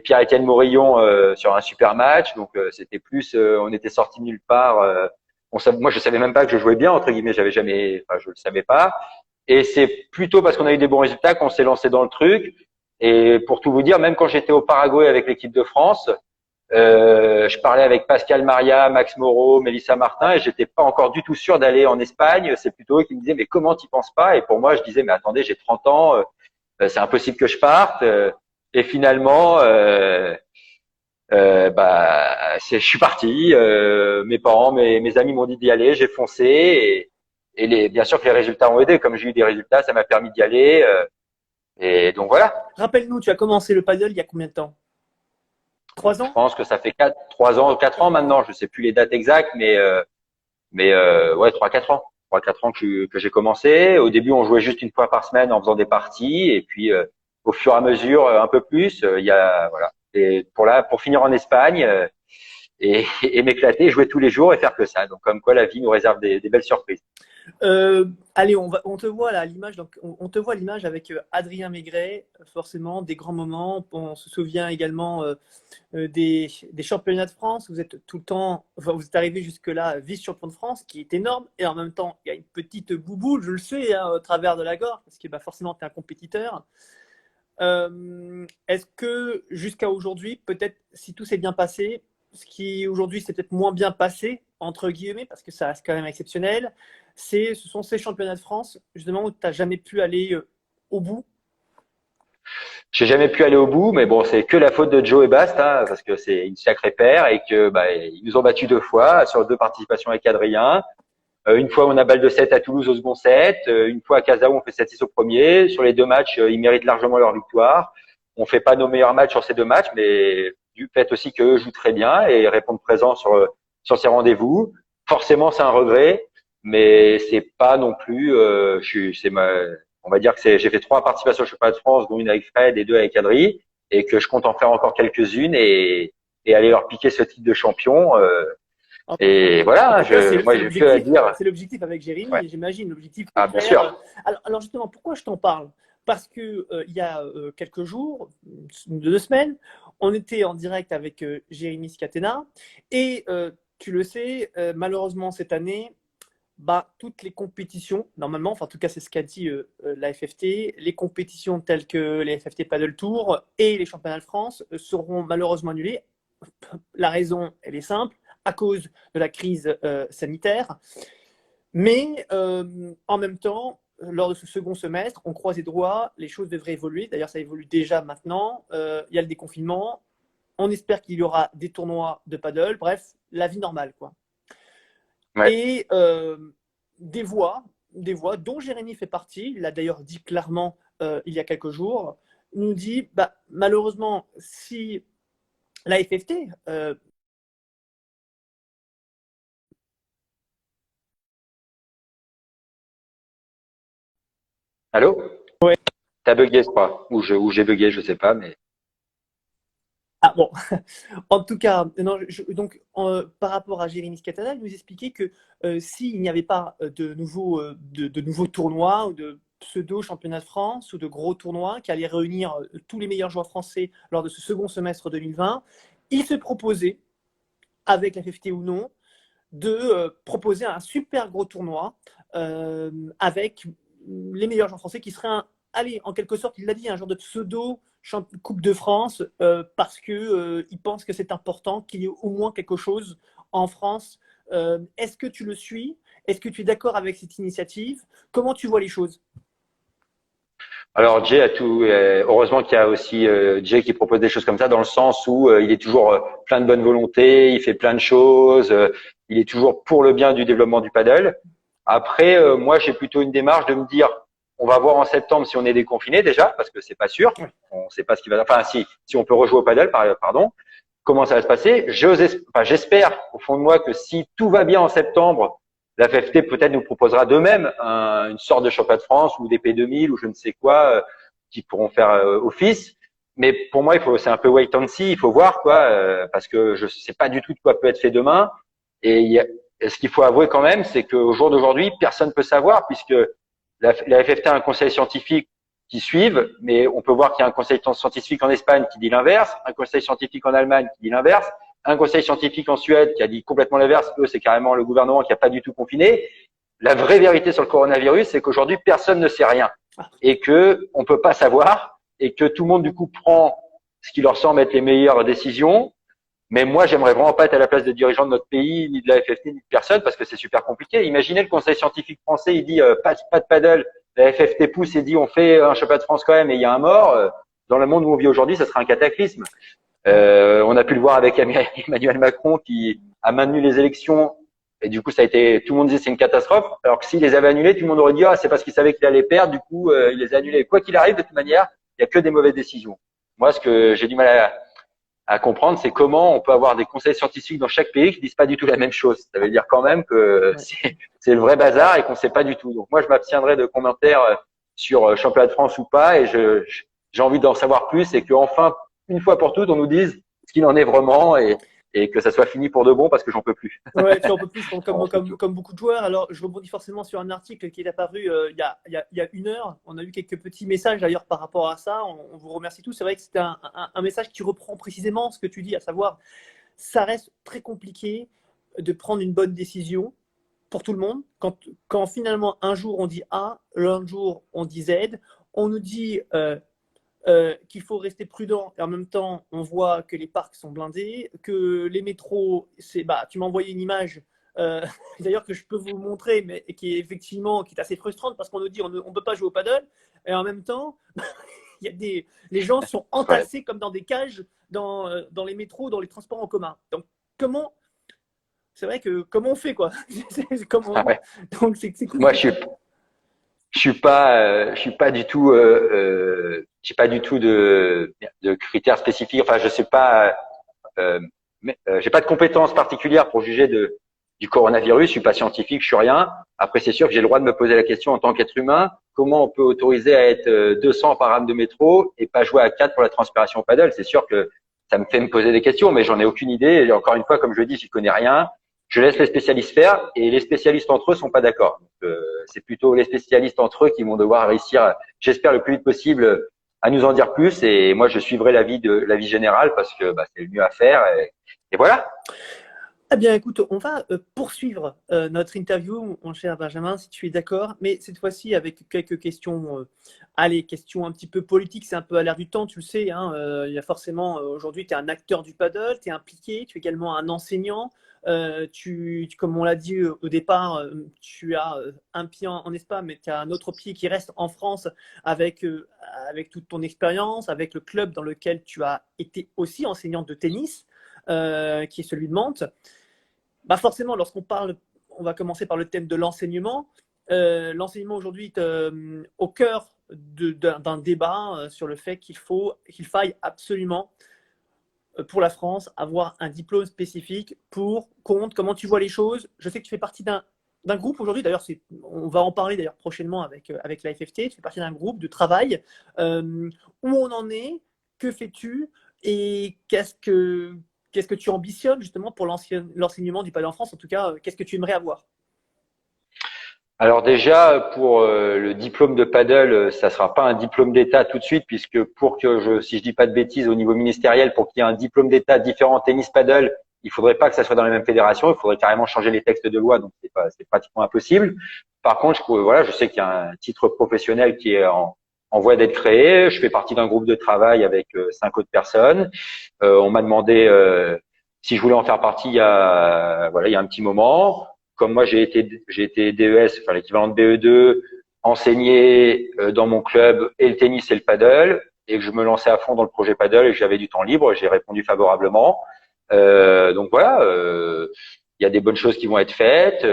Pierre-Étienne Morillon sur un super match. Donc c'était plus, on était sorti nulle part. Moi, je savais même pas que je jouais bien entre guillemets. J'avais jamais, enfin, je le savais pas. Et c'est plutôt parce qu'on a eu des bons résultats qu'on s'est lancé dans le truc. Et pour tout vous dire, même quand j'étais au Paraguay avec l'équipe de France, je parlais avec Pascal Maria, Max Moreau, Mélissa Martin, et j'étais pas encore du tout sûr d'aller en Espagne. C'est plutôt eux qui me disaient mais comment t'y penses pas? Et pour moi, je disais mais attendez, j'ai 30 ans, c'est impossible que je parte. Et finalement, je suis parti. Mes parents, mes amis m'ont dit d'y aller. J'ai foncé bien sûr que les résultats ont aidé. Comme j'ai eu des résultats, ça m'a permis d'y aller. Et donc voilà. Rappelle-nous, tu as commencé le paddle il y a combien de temps? 3 Je ans? pense que ça fait 3 ans, 4 ans maintenant. Je sais plus les dates exactes, mais ouais, 3, 4 ans. 3, 4 ans que j'ai commencé. Au début, on jouait juste une fois par semaine en faisant des parties, et puis au fur et à mesure, un peu plus. Il y a voilà. Et pour finir en Espagne et m'éclater, jouer tous les jours et faire que ça. Donc comme quoi, la vie nous réserve des belles surprises. Allez, on te voit là, à l'image. Donc, on te voit à l'image avec Adrien Maigret, forcément, des grands moments. On se souvient également des championnats de France. Vous êtes tout le temps, enfin, vous êtes arrivé jusque-là vice-champion de France, qui est énorme. Et en même temps, il y a une petite bouboule, je le sais, hein, au travers de la gorge, parce que bah, forcément, tu es un compétiteur. Est-ce que jusqu'à aujourd'hui, peut-être si tout s'est bien passé, ce qui aujourd'hui s'est peut-être moins bien passé, entre guillemets, parce que ça reste quand même exceptionnel, ce sont ces championnats de France, justement, où tu n'as jamais pu aller au bout? J'ai jamais pu aller au bout, mais bon, c'est que la faute de Joe et Bast, parce que c'est une sacrée paire et que bah, ils nous ont battus 2 fois sur 2 participations avec Adrien. Une fois, on a balle de 7 à Toulouse au second set. Une fois à Casao, on fait 7-6 au premier. Sur les 2 matchs, ils méritent largement leur victoire. On fait pas nos meilleurs matchs sur ces 2 matchs, mais du fait aussi qu'eux jouent très bien et répondent présents sur ces rendez-vous. Forcément, c'est un regret, mais c'est pas non plus. On va dire que j'ai fait 3 participations au championnat de France, dont une avec Fred et 2 avec Adri, et que je compte en faire encore quelques-unes et aller leur piquer ce titre de champion. Et En voilà, tout cas, moi j'ai que à dire. c'est l'objectif avec Ouais. Jérémy, j'imagine, l'objectif est Ah, bien clair. sûr. Alors justement, pourquoi je t'en parle? Parce que il y a quelques jours, 2 semaines, on était en direct avec Jérémy Scatena et tu le sais, malheureusement cette année, bah, toutes les compétitions, normalement, enfin en tout cas c'est ce qu'a dit la FFT, les compétitions telles que les FFT Paddle Tour et les championnats de France seront malheureusement annulées. La raison, elle est simple, à cause de la crise sanitaire. Mais en même temps, lors de ce second semestre, on croise les doigts, les choses devraient évoluer. D'ailleurs, ça évolue déjà maintenant. Il y a le déconfinement. On espère qu'il y aura des tournois de paddle. Bref, la vie normale, quoi. Ouais. Et des voix, dont Jérémy fait partie, il l'a d'ailleurs dit clairement il y a quelques jours, nous dit malheureusement, si la FFT Allô? ouais. T'as bugué, je crois. Ou j'ai bugué, je sais pas, mais. Ah bon, en tout cas, non, donc par rapport à Jérémy Scatana, il nous expliquait que s'il n'y avait pas de nouveaux tournois ou de pseudo-championnats de France ou de gros tournois qui allaient réunir tous les meilleurs joueurs français lors de ce second semestre 2020, il se proposait, avec la FFT ou non, de proposer un super gros tournoi avec les meilleurs joueurs français qui seraient, allez, en quelque sorte, il l'a dit, un genre de pseudo Coupe de France parce qu'il pense que c'est important qu'il y ait au moins quelque chose en France. Est-ce que tu le suis? Est-ce que tu es d'accord avec cette initiative? Comment tu vois les choses? Alors Jay a tout. Heureusement qu'il y a aussi Jay qui propose des choses comme ça, dans le sens où il est toujours plein de bonne volonté, il fait plein de choses, il est toujours pour le bien du développement du paddle. Après, moi, j'ai plutôt une démarche de me dire, on va voir en septembre si on est déconfiné déjà, parce que c'est pas sûr. On sait pas ce qui va. Enfin, si on peut rejouer au paddle, pardon. Comment ça va se passer? J'espère au fond de moi que si tout va bien en septembre, la FFT peut-être nous proposera d'eux-mêmes une sorte de championnat de France ou des P2000 ou je ne sais quoi qui pourront faire office. Mais pour moi, c'est un peu wait and see. Il faut voir quoi, parce que je sais pas du tout de quoi peut être fait demain. Et ce qu'il faut avouer quand même, c'est qu'au jour d'aujourd'hui, personne ne peut savoir puisque la FFT a un conseil scientifique qui suivent, mais on peut voir qu'il y a un conseil scientifique en Espagne qui dit l'inverse, un conseil scientifique en Allemagne qui dit l'inverse, un conseil scientifique en Suède qui a dit complètement l'inverse. Eux, c'est carrément le gouvernement qui n'a pas du tout confiné. La vraie vérité sur le coronavirus, c'est qu'aujourd'hui, personne ne sait rien et que on peut pas savoir et que tout le monde du coup prend ce qui leur semble être les meilleures décisions. Mais moi, j'aimerais vraiment pas être à la place des dirigeants de notre pays, ni de la FFT, ni de personne, parce que c'est super compliqué. Imaginez le conseil scientifique français, il dit pas de paddle. La FFT pousse et dit on fait un championnat de France quand même et il y a un mort. Dans le monde où on vit aujourd'hui, ça sera un cataclysme. On a pu le voir avec Emmanuel Macron qui a maintenu les élections et du coup ça a été, tout le monde disait c'est une catastrophe. Alors que s'il les avait annulés, tout le monde aurait dit c'est parce qu'il savait qu'il allait perdre. Du coup, il les a annulés. Quoi qu'il arrive, de toute manière, il y a que des mauvaises décisions. Moi, ce que j'ai du mal à comprendre, c'est comment on peut avoir des conseils scientifiques dans chaque pays qui disent pas du tout la même chose. Ça veut dire quand même que c'est le vrai bazar et qu'on sait pas du tout. Donc moi, je m'abstiendrai de commentaires sur championnat de France ou pas, et j'ai envie d'en savoir plus et qu'enfin, une fois pour toutes, on nous dise ce qu'il en est vraiment et que ça soit fini pour de bon parce que j'en peux plus. Ouais, tu en peux plus comme beaucoup de joueurs. Alors, je rebondis forcément sur un article qui est apparu il y a une heure. On a eu quelques petits messages d'ailleurs par rapport à ça. On vous remercie tous. C'est vrai que c'était un message qui reprend précisément ce que tu dis, à savoir, ça reste très compliqué de prendre une bonne décision pour tout le monde. Quand finalement un jour on dit A, l'autre jour on dit Z, on nous dit qu'il faut rester prudent et en même temps on voit que les parcs sont blindés, que les métros, tu m'as envoyé une image d'ailleurs que je peux vous montrer, mais qui est assez frustrante parce qu'on nous dit on ne peut pas jouer au paddle et en même temps les gens sont entassés comme dans des cages dans les métros, dans les transports en commun. Donc c'est vrai que comment on fait quoi? Donc c'est Moi, je suis pas du tout, j'ai pas du tout de critères spécifiques. Enfin, je sais pas, j'ai pas de compétences particulières pour juger du coronavirus. Je suis pas scientifique, je suis rien. Après, c'est sûr que j'ai le droit de me poser la question en tant qu'être humain, comment on peut autoriser à être 200 par rame de métro et pas jouer à 4 pour la transpiration paddle. C'est sûr que ça me fait me poser des questions, mais j'en ai aucune idée. Et encore une fois, comme je le dis, j'y connais rien. Je laisse les spécialistes faire et les spécialistes entre eux sont pas d'accord. Donc, c'est plutôt les spécialistes entre eux qui vont devoir réussir, j'espère le plus vite possible, à nous en dire plus. Et moi, je suivrai l'avis générale parce que c'est le mieux à faire. Et voilà. Eh bien, écoute, on va poursuivre notre interview, mon cher Benjamin, si tu es d'accord, mais cette fois-ci avec quelques questions, allez, questions un petit peu politiques, c'est un peu à l'air du temps, tu le sais, hein, il y a forcément, aujourd'hui, tu es un acteur du paddle, tu es impliqué, tu es également un enseignant, comme on l'a dit au départ, tu as un pied en Espagne, mais tu as un autre pied qui reste en France avec toute ton expérience, avec le club dans lequel tu as été aussi enseignante de tennis, qui est celui de Mantes. Bah forcément, lorsqu'on parle, on va commencer par le thème de l'enseignement. L'enseignement aujourd'hui est au cœur d'un débat sur le fait qu'il faille absolument, pour la France, avoir un diplôme spécifique pour compte. Comment tu vois les choses? Je sais que tu fais partie d'un groupe aujourd'hui, d'ailleurs, on va en parler d'ailleurs prochainement avec la FFT. Tu fais partie d'un groupe de travail. Où on en est? Que fais-tu? Et qu'est-ce que tu ambitionnes justement pour l'enseignement du paddle en France? En tout cas, qu'est-ce que tu aimerais avoir? Alors déjà, pour le diplôme de paddle, ça sera pas un diplôme d'État tout de suite, puisque si je dis pas de bêtises, au niveau ministériel, pour qu'il y ait un diplôme d'État différent tennis paddle, il faudrait pas que ça soit dans les mêmes fédérations, il faudrait carrément changer les textes de loi, donc c'est pratiquement impossible. Par contre, voilà, je sais qu'il y a un titre professionnel qui est en voie d'être créé. Je fais partie d'un groupe de travail avec 5 autres personnes. On m'a demandé si je voulais en faire partie il y a un petit moment. Comme moi, j'ai été DES, enfin l'équivalent de BE2, enseigné dans mon club et le tennis et le paddle, et que je me lançais à fond dans le projet paddle et que j'avais du temps libre, j'ai répondu favorablement. Donc voilà, il y a des bonnes choses qui vont être faites.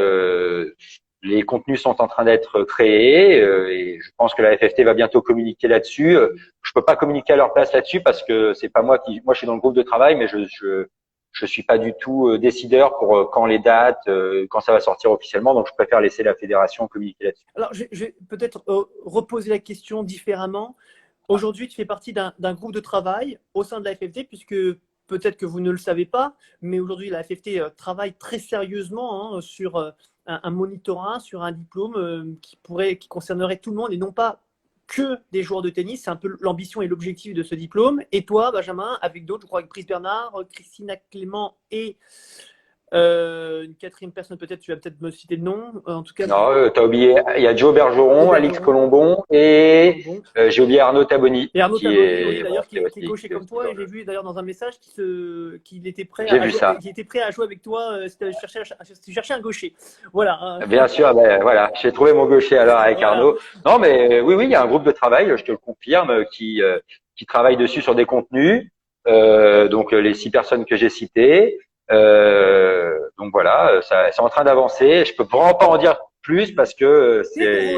Les contenus sont en train d'être créés et je pense que la FFT va bientôt communiquer là-dessus. Je peux pas communiquer à leur place là-dessus parce que c'est pas moi moi je suis dans le groupe de travail, mais je suis pas du tout décideur pour quand les dates, quand ça va sortir officiellement. Donc je préfère laisser la fédération communiquer là-dessus. Alors, je vais peut-être reposer la question différemment. Aujourd'hui, tu fais partie d'un groupe de travail au sein de la FFT, puisque peut-être que vous ne le savez pas, mais aujourd'hui, la FFT travaille très sérieusement sur un monitorat, sur un diplôme qui concernerait tout le monde et non pas que des joueurs de tennis. C'est un peu l'ambition et l'objectif de ce diplôme. Et toi, Benjamin, avec d'autres, je crois avec Brice Bernard, Christina Clément et une quatrième personne, peut-être, tu vas peut-être me citer le nom. En tout cas, Non, t'as oublié. Il y a Joe Bergeron, Alix Colombon et j'ai oublié Arnaud Taboni. Et Arnaud Taboni, oui, Bon, d'ailleurs, qui est gaucher comme toi. Et j'ai vu d'ailleurs dans un message qu'il était prêt j'ai vu ça. qu'il était prêt à jouer avec toi si tu cherchais un gaucher. Voilà. Bien sûr, ben, voilà, j'ai trouvé mon gaucher alors avec Voilà. Arnaud. Non, mais oui, il y a un groupe de travail, je te le confirme, qui travaille dessus sur des contenus. Donc les 6 personnes que j'ai citées. Donc voilà, c'est en train d'avancer. Je peux vraiment pas en dire plus parce que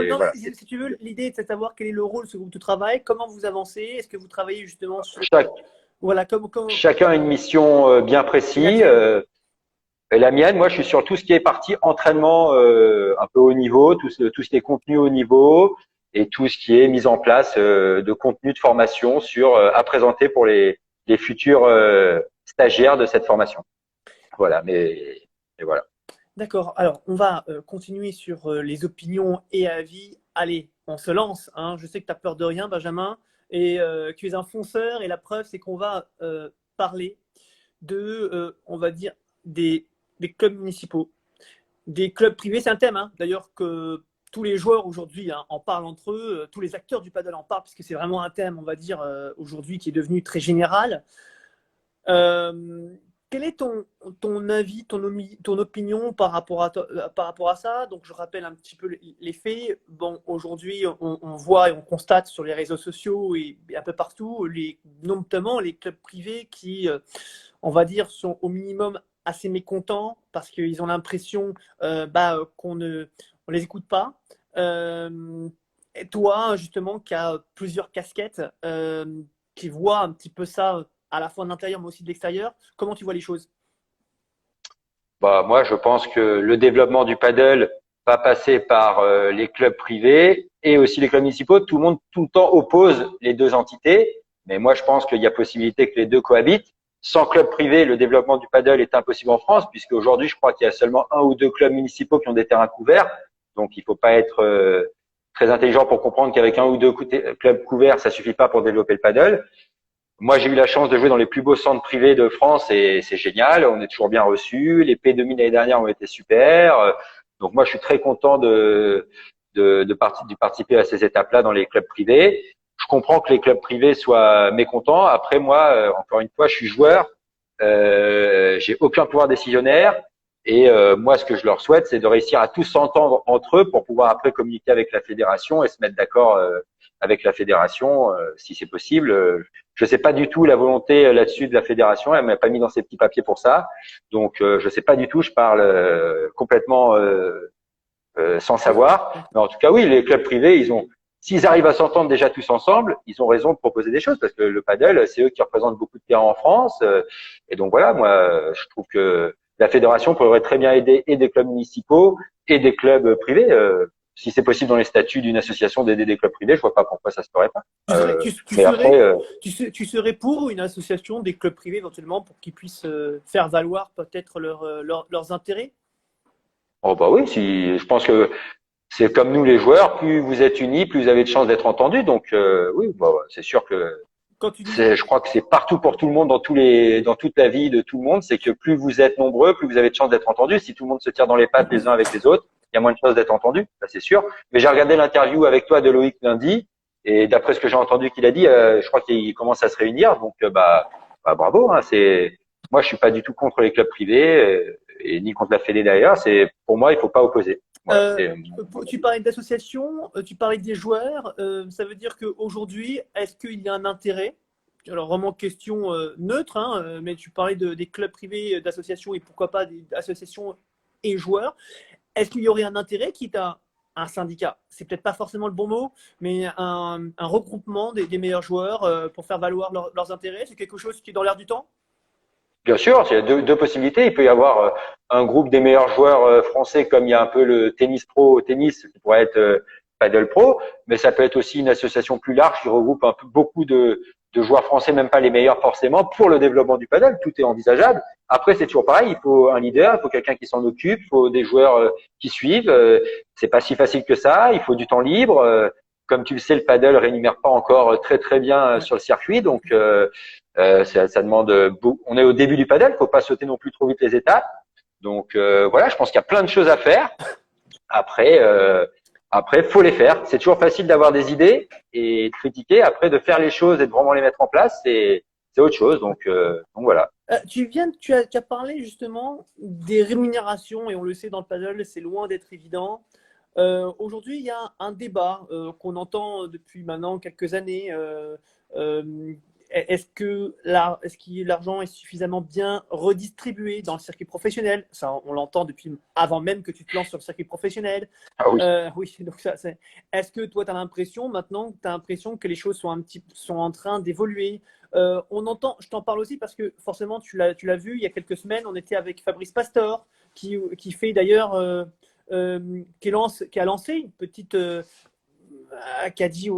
voilà. Si tu veux, l'idée est de savoir quel est le rôle de ce groupe de travail, comment vous avancez, est-ce que vous travaillez justement sur… Voilà, Chacun a une mission bien précise. Et la mienne, moi, je suis sur tout ce qui est partie entraînement un peu haut niveau, tout ce qui est contenu haut niveau et tout ce qui est mise en place de contenu de formation à présenter pour les futurs stagiaires de cette formation. Voilà, mais voilà. D'accord. Alors, on va continuer sur les opinions et avis. Allez, on se lance. Hein. Je sais que tu as peur de rien, Benjamin, et que tu es un fonceur. Et la preuve, c'est qu'on va parler on va dire, des clubs municipaux, des clubs privés. C'est un thème, hein, d'ailleurs, que tous les joueurs aujourd'hui en parlent entre eux. Tous les acteurs du paddle en parlent, puisque c'est vraiment un thème, on va dire, aujourd'hui, qui est devenu très général. Quel est ton avis, ton opinion par rapport à ça? Donc, je rappelle un petit peu les faits. Bon, aujourd'hui, on voit et on constate sur les réseaux sociaux et un peu partout, notamment les clubs privés qui, on va dire, sont au minimum assez mécontents parce qu'ils ont l'impression qu'on ne les écoute pas. Et toi, justement, qui as plusieurs casquettes, qui voit un petit peu ça à la fois de l'intérieur mais aussi de l'extérieur. Comment tu vois les choses? Bah, moi, je pense que le développement du paddle va passer par les clubs privés et aussi les clubs municipaux. Tout le monde, tout le temps, oppose les deux entités. Mais moi, je pense qu'il y a possibilité que les deux cohabitent. Sans club privé, le développement du paddle est impossible en France, puisque aujourd'hui, je crois qu'il y a seulement 1 ou 2 clubs municipaux qui ont des terrains couverts. Donc, il faut pas être très intelligent pour comprendre qu'avec 1 ou 2 clubs couverts, ça suffit pas pour développer le paddle. Moi, j'ai eu la chance de jouer dans les plus beaux centres privés de France et c'est génial. On est toujours bien reçus. Les P2000 l'année dernière ont été super. Donc moi, je suis très content de participer à ces étapes-là dans les clubs privés. Je comprends que les clubs privés soient mécontents. Après, moi, encore une fois, je suis joueur. J'ai aucun pouvoir décisionnaire. Et moi, ce que je leur souhaite, c'est de réussir à tous s'entendre entre eux pour pouvoir après communiquer avec la fédération et se mettre d'accord avec la fédération, si c'est possible. Je sais pas du tout la volonté là-dessus de la fédération. Elle m'a pas mis dans ses petits papiers pour ça. Donc, je sais pas du tout. Je parle complètement sans savoir. Mais en tout cas, oui, les clubs privés, s'ils arrivent à s'entendre déjà tous ensemble, ils ont raison de proposer des choses parce que le padel, c'est eux qui représentent beaucoup de terrains en France. Et donc voilà, moi, je trouve que la fédération pourrait très bien aider et des clubs municipaux et des clubs privés. Si c'est possible dans les statuts d'une association d'aider des clubs privés, je vois pas pourquoi ça se ferait pas. Mais après, tu serais pour une association des clubs privés éventuellement pour qu'ils puissent faire valoir peut-être leurs intérêts? oh bah oui, si je pense que c'est comme nous les joueurs, plus vous êtes unis, plus vous avez de chances d'être entendus. Donc oui, bah, c'est sûr que Quand tu dis je crois que c'est partout pour tout le monde dans toute la vie de tout le monde, c'est que plus vous êtes nombreux, plus vous avez de chances d'être entendus. Si tout le monde se tire dans les pattes les uns avec les autres, il y a moins de chances d'être entendus, ça c'est sûr. Mais j'ai regardé l'interview avec toi de Loïc lundi, et d'après ce que j'ai entendu qu'il a dit, je crois qu'il commence à se réunir. Donc bah, bravo. Hein, moi je suis pas du tout contre les clubs privés et ni contre la Fédé d'ailleurs. C'est pour moi il faut pas opposer. Voilà, tu parlais d'association, tu parlais des joueurs. Ça veut dire qu'aujourd'hui, est-ce qu'il y a un intérêt? Alors vraiment question neutre, hein, mais tu parlais des clubs privés, d'associations et pourquoi pas des associations et joueurs. Est-ce qu'il y aurait un intérêt, quitte à un syndicat? C'est peut-être pas forcément le bon mot, mais un regroupement des meilleurs joueurs pour faire valoir leurs intérêts. C'est quelque chose qui est dans l'air du temps? Bien sûr, il y a deux possibilités. Il peut y avoir un groupe des meilleurs joueurs français, comme il y a un peu le tennis pro au tennis, qui pourrait être Padel Pro, mais ça peut être aussi une association plus large qui regroupe un peu beaucoup de joueurs français, même pas les meilleurs forcément, pour le développement du padel. Tout est envisageable. Après, c'est toujours pareil. Il faut un leader, il faut quelqu'un qui s'en occupe, il faut des joueurs qui suivent. C'est pas si facile que ça. Il faut du temps libre. Comme tu le sais, le padel rémunère pas encore très très bien sur le circuit, donc ça demande. On est au début du padel, faut pas sauter non plus trop vite les étapes. Donc voilà, je pense qu'il y a plein de choses à faire. Après, faut les faire. C'est toujours facile d'avoir des idées et de critiquer. Après, de faire les choses et de vraiment les mettre en place, c'est autre chose. Donc voilà. Tu as parlé justement des rémunérations et on le sait dans le paddle, c'est loin d'être évident. Aujourd'hui, il y a un débat qu'on entend depuis maintenant quelques années. Est-ce que l'argent est suffisamment bien redistribué dans le circuit professionnel? Ça, on l'entend depuis avant même que tu te lances sur le circuit professionnel. Ah oui. Oui, donc ça, est-ce que toi, tu as l'impression maintenant, que les choses sont en train d'évoluer? On entend, je t'en parle aussi parce que forcément, tu l'as vu, il y a quelques semaines, on était avec Fabrice Pastor, qui fait d'ailleurs, qui a lancé une petite qui a dit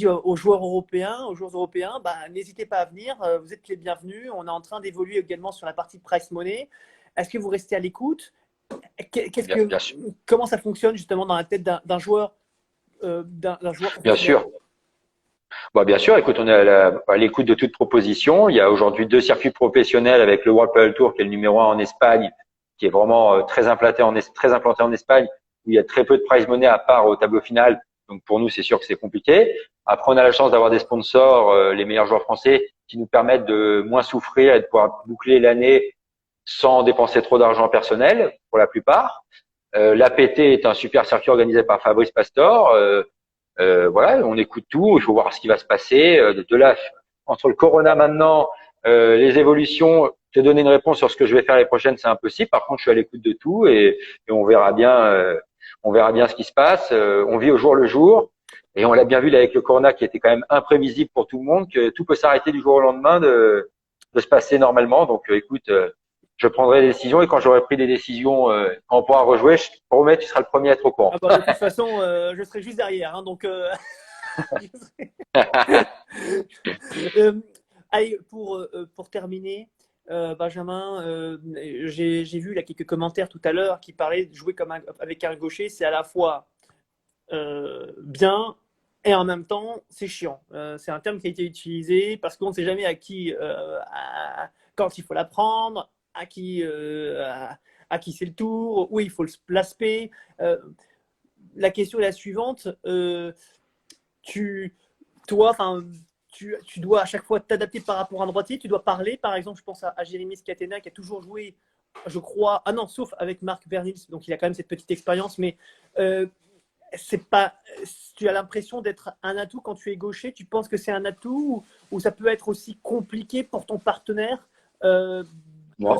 aux joueurs européens, bah, n'hésitez pas à venir, vous êtes les bienvenus. On est en train d'évoluer également sur la partie price money. Est-ce que vous restez à l'écoute? Bien sûr. Comment ça fonctionne justement dans la tête d'un joueur, Bien sûr. Bon, bien sûr, écoute, on est à l'écoute de toute proposition. Il y a aujourd'hui 2 circuits professionnels avec le World Padel Tour qui est le numéro 1 en Espagne, qui est vraiment très implanté en Espagne, où il y a très peu de prize money à part au tableau final. Donc pour nous, c'est sûr que c'est compliqué. Après, on a la chance d'avoir des sponsors, les meilleurs joueurs français, qui nous permettent de moins souffrir et de pouvoir boucler l'année sans dépenser trop d'argent personnel pour la plupart. L'APT est un super circuit organisé par Fabrice Pastor. Voilà, on écoute tout. Il faut voir ce qui va se passer. De là, entre le Corona maintenant, les évolutions, te donner une réponse sur ce que je vais faire les prochaines, c'est impossible. Par contre, je suis à l'écoute de tout et on verra bien. On verra bien ce qui se passe. On vit au jour le jour. Et on l'a bien vu là avec le Corona qui était quand même imprévisible pour tout le monde, que tout peut s'arrêter du jour au lendemain de se passer normalement. Donc écoute, je prendrai des décisions et quand j'aurai pris des décisions, quand on pourra rejouer, je te promets, tu seras le premier à être au courant. Ah bah, de toute façon, je serai juste derrière. Hein, donc, allez, pour terminer, Benjamin, j'ai vu là quelques commentaires tout à l'heure qui parlaient de jouer avec un gaucher. C'est à la fois bien Et en même temps, c'est chiant. C'est un terme qui a été utilisé parce qu'on ne sait jamais quand il faut la prendre, à qui c'est le tour, où il faut le placer. La question est la suivante. Toi, tu dois à chaque fois t'adapter par rapport à un droitier. Tu dois parler. Par exemple, je pense à Jérémy Scatena qui a toujours joué, je crois. Ah non, sauf avec Marc Bernils. Donc, il a quand même cette petite expérience. Mais c'est pas. Tu as l'impression d'être un atout quand tu es gaucher. Tu penses que c'est un atout ou ça peut être aussi compliqué pour ton partenaire de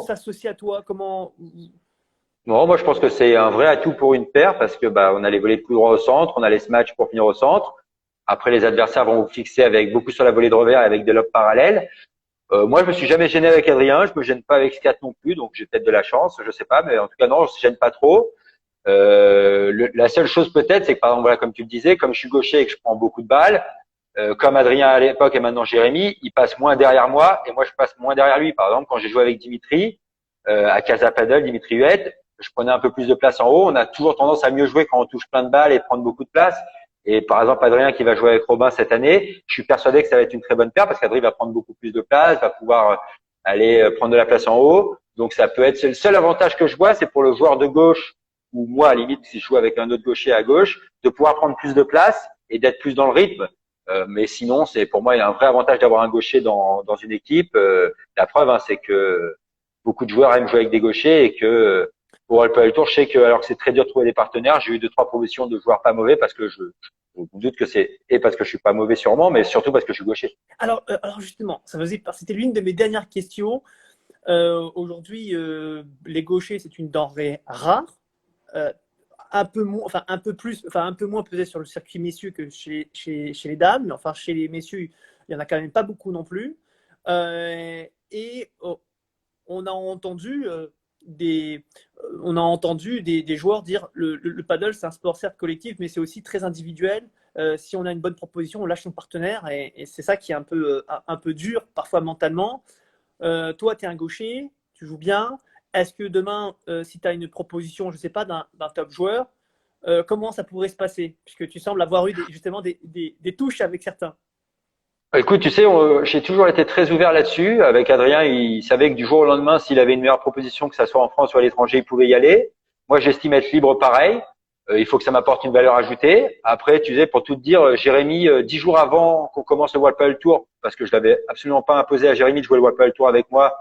s'associer à toi? Comment? Non, moi je pense que c'est un vrai atout pour une paire parce que on a les volées de coup droit au centre, on a les smash pour finir au centre. Après, les adversaires vont vous fixer avec beaucoup sur la volée de revers et avec des lobes parallèles. Moi, je me suis jamais gêné avec Adrien, je me gêne pas avec Scat non plus, donc j'ai peut-être de la chance, je sais pas, mais en tout cas non, je me gêne pas trop. La seule chose peut-être, c'est que par exemple, voilà, comme tu le disais, comme je suis gaucher et que je prends beaucoup de balles, comme Adrien à l'époque et maintenant Jérémy, il passe moins derrière moi et moi je passe moins derrière lui. Par exemple, quand j'ai joué avec Dimitri à Casa Padel, Dimitri Huet, je prenais un peu plus de place en haut. On a toujours tendance à mieux jouer quand on touche plein de balles et prendre beaucoup de place. Et par exemple, Adrien qui va jouer avec Robin cette année, je suis persuadé que ça va être une très bonne paire parce qu'Adrien va prendre beaucoup plus de place, va pouvoir aller prendre de la place en haut. Donc ça peut être le seul avantage que je vois, c'est pour le joueur de gauche ou moi à la limite si je joue avec un autre gaucher à gauche, de pouvoir prendre plus de place et d'être plus dans le rythme. Mais sinon, c'est pour moi il y a un vrai avantage d'avoir un gaucher dans une équipe. La preuve, c'est que beaucoup de joueurs aiment jouer avec des gauchers et que pour Alpha Tour, je sais que alors que c'est très dur de trouver des partenaires, j'ai eu 2-3 propositions de joueurs pas mauvais parce que je me doute que c'est et parce que je suis pas mauvais sûrement, mais surtout parce que je suis gaucher. Alors justement, c'était l'une de mes dernières questions. Aujourd'hui, les gauchers, c'est une denrée rare. Un peu moins peut-être sur le circuit messieurs que chez les dames, mais enfin chez les messieurs, il y en a quand même pas beaucoup non plus. On a entendu des joueurs dire le paddle c'est un sport certes collectif, mais c'est aussi très individuel. Si on a une bonne proposition, on lâche son partenaire et c'est ça qui est un peu dur parfois mentalement. Toi, tu es un gaucher, tu joues bien. Est-ce que demain, si tu as une proposition, je ne sais pas, d'un top joueur, comment ça pourrait se passer? Puisque tu sembles avoir eu justement des touches avec certains. Écoute, tu sais, j'ai toujours été très ouvert là-dessus. Avec Adrien, il savait que du jour au lendemain, s'il avait une meilleure proposition, que ça soit en France ou à l'étranger, il pouvait y aller. Moi, j'estime être libre pareil. Il faut que ça m'apporte une valeur ajoutée. Après, tu sais, pour tout te dire, Jérémy, 10 jours avant qu'on commence le World Padel Tour, parce que je l'avais absolument pas imposé à Jérémy de jouer le World Padel Tour avec moi,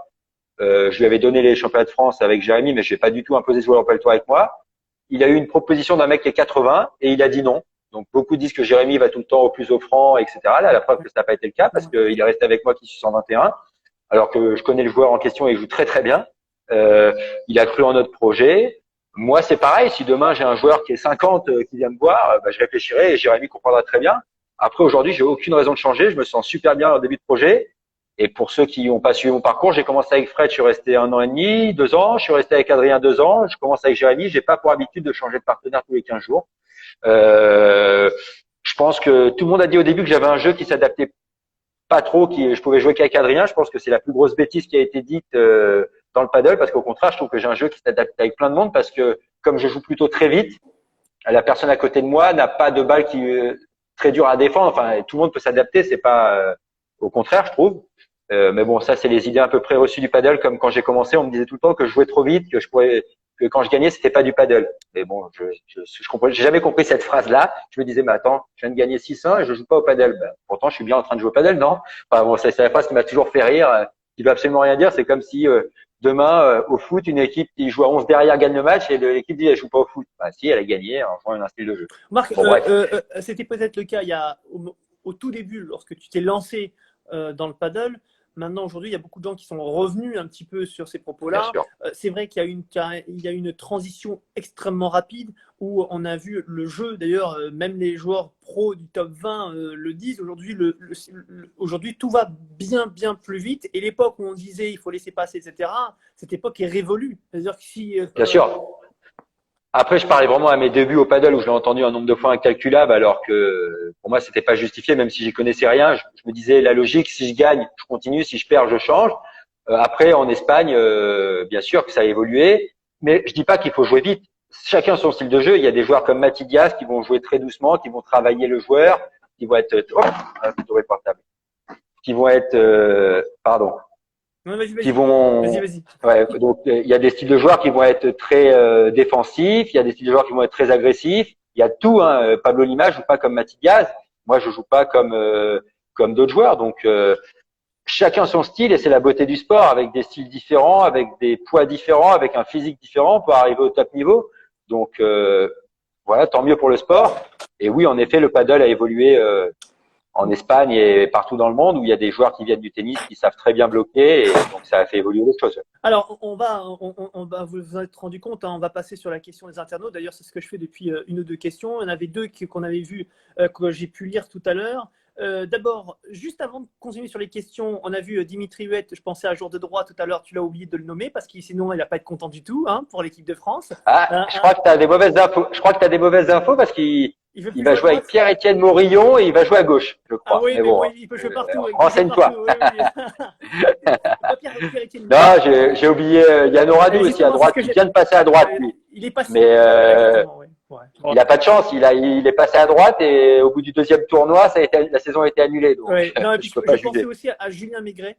je lui avais donné les championnats de France avec Jérémy, mais je n'ai pas du tout imposé de jouer le World Padel Tour avec moi. Il a eu une proposition d'un mec qui est 80 et il a dit non. Donc beaucoup disent que Jérémy va tout le temps au plus offrant, etc. Là, la preuve que ça n'a pas été le cas parce qu'il est resté avec moi qui suis 121, alors que je connais le joueur en question et il joue très très bien. Il a cru en notre projet. Moi, c'est pareil. Si demain j'ai un joueur qui est 50 qui vient me voir, je réfléchirai et Jérémy comprendra très bien. Après, aujourd'hui, j'ai aucune raison de changer. Je me sens super bien en début de projet. Et pour ceux qui n'ont pas suivi mon parcours, j'ai commencé avec Fred, je suis resté 1 an et demi, 2 ans. Je suis resté avec Adrien 2 ans. Je commence avec Jérémy. J'ai pas pour habitude de changer de partenaire tous les 15 jours. Je pense que tout le monde a dit au début que j'avais un jeu qui s'adaptait pas trop, je pouvais jouer qu'avec Adrien. Je pense que c'est la plus grosse bêtise qui a été dite dans le paddle parce qu'au contraire, je trouve que j'ai un jeu qui s'adapte avec plein de monde parce que comme je joue plutôt très vite, la personne à côté de moi n'a pas de balle qui est très dure à défendre. Enfin, tout le monde peut s'adapter. C'est pas au contraire, je trouve. Mais bon, ça, c'est les idées un peu préreçues du paddle. Comme quand j'ai commencé, on me disait tout le temps que je jouais trop vite, que quand je gagnais, c'était pas du paddle. Mais bon, je comprends, j'ai jamais compris cette phrase-là. Je me disais, mais attends, je viens de gagner 6-1 et je joue pas au paddle. Pourtant, je suis bien en train de jouer au paddle, non? Enfin bon, c'est la phrase qui m'a toujours fait rire, qui veut absolument rien dire. C'est comme si demain, au foot, une équipe qui joue à 11 derrière gagne le match et l'équipe dit, elle joue pas au foot. Bah si, elle a gagné en jouant un style de jeu. Marc, c'était peut-être le cas au tout début, lorsque tu t'es lancé dans le paddle. Maintenant, aujourd'hui, il y a beaucoup de gens qui sont revenus un petit peu sur ces propos-là. C'est vrai qu'il y a une transition extrêmement rapide où on a vu le jeu, d'ailleurs, même les joueurs pros du top 20 le disent. Aujourd'hui, tout va bien, bien plus vite. Et l'époque où on disait il faut laisser passer, etc., cette époque est révolue. C'est-à-dire que si… Bien sûr. Après, je parlais vraiment à mes débuts au paddle où je l'ai entendu un nombre de fois incalculable, alors que pour moi, c'était pas justifié, même si j'y connaissais rien. Je me disais la logique, si je gagne, je continue, si je perds, je change. Après, en Espagne, bien sûr que ça a évolué, mais je dis pas qu'il faut jouer vite. Chacun son style de jeu. Il y a des joueurs comme Mati Diaz qui vont jouer très doucement, qui vont travailler le joueur. qui vont être, plutôt portable, qui vont être, pardon, Non, vas-y, qui vont, vas-y. ouais, donc il y a des styles de joueurs qui vont être très défensifs, il y a des styles de joueurs qui vont être très agressifs, il y a tout. Hein. Pablo Lima joue pas comme Matigaz, moi je joue pas comme d'autres joueurs, donc chacun son style et c'est la beauté du sport, avec des styles différents, avec des poids différents, avec un physique différent pour arriver au top niveau. Donc voilà, tant mieux pour le sport. Et oui, en effet, le paddle a évolué en Espagne et partout dans le monde où il y a des joueurs qui viennent du tennis qui savent très bien bloquer et donc ça a fait évoluer les choses. Alors, on va vous vous êtes rendu compte, hein, on va passer sur la question des internautes. D'ailleurs, c'est ce que je fais depuis une ou deux questions. Il y en avait deux qu'on avait vues, que j'ai pu lire tout à l'heure. D'abord, juste avant de continuer sur les questions, on a vu Dimitri Huet, je pensais à jour de droit tout à l'heure, tu l'as oublié de le nommer parce que sinon il va pas être content du tout pour l'équipe de France. Je crois que tu as des mauvaises infos. Je crois que tu as des mauvaises infos parce qu'il va jouer avec Pierre-Étienne Morillon et il va jouer à gauche, je crois. Ah oui, mais bon, il peut jouer partout. Renseigne-toi. Non, j'ai oublié Yann Oradou aussi à droite. Il vient de passer à droite, lui. Il est passé. Mais il n'a pas de chance. Il est passé à droite et au bout du deuxième tournoi, la saison a été annulée. Donc, je pensais aussi à Julien Maigret.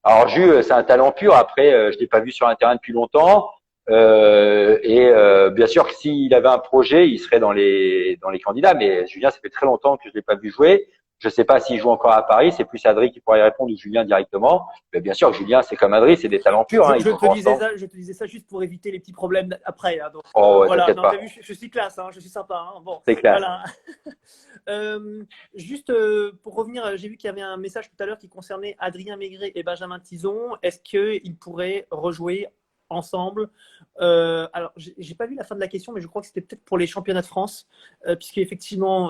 Alors, Jules, c'est un talent pur. Après, je l'ai pas vu sur un terrain depuis longtemps. Bien sûr que s'il avait un projet, il serait dans les candidats. Mais Julien, ça fait très longtemps que je l'ai pas vu jouer. Je sais pas s'il joue encore à Paris. C'est plus Adri qui pourrait y répondre ou Julien directement. Mais bien sûr que Julien, c'est comme Adri, c'est des talents purs. Je te disais ça juste pour éviter les petits problèmes après. Donc, voilà. Non, t'as vu, je suis classe, je suis sympa. Bon, c'est clair. Voilà. Juste pour revenir, j'ai vu qu'il y avait un message tout à l'heure qui concernait Adrien Maigret et Benjamin Tison. Est-ce qu'ils pourraient rejouer ensemble? Alors, j'ai pas vu la fin de la question, mais je crois que c'était peut-être pour les championnats de France, puisque effectivement,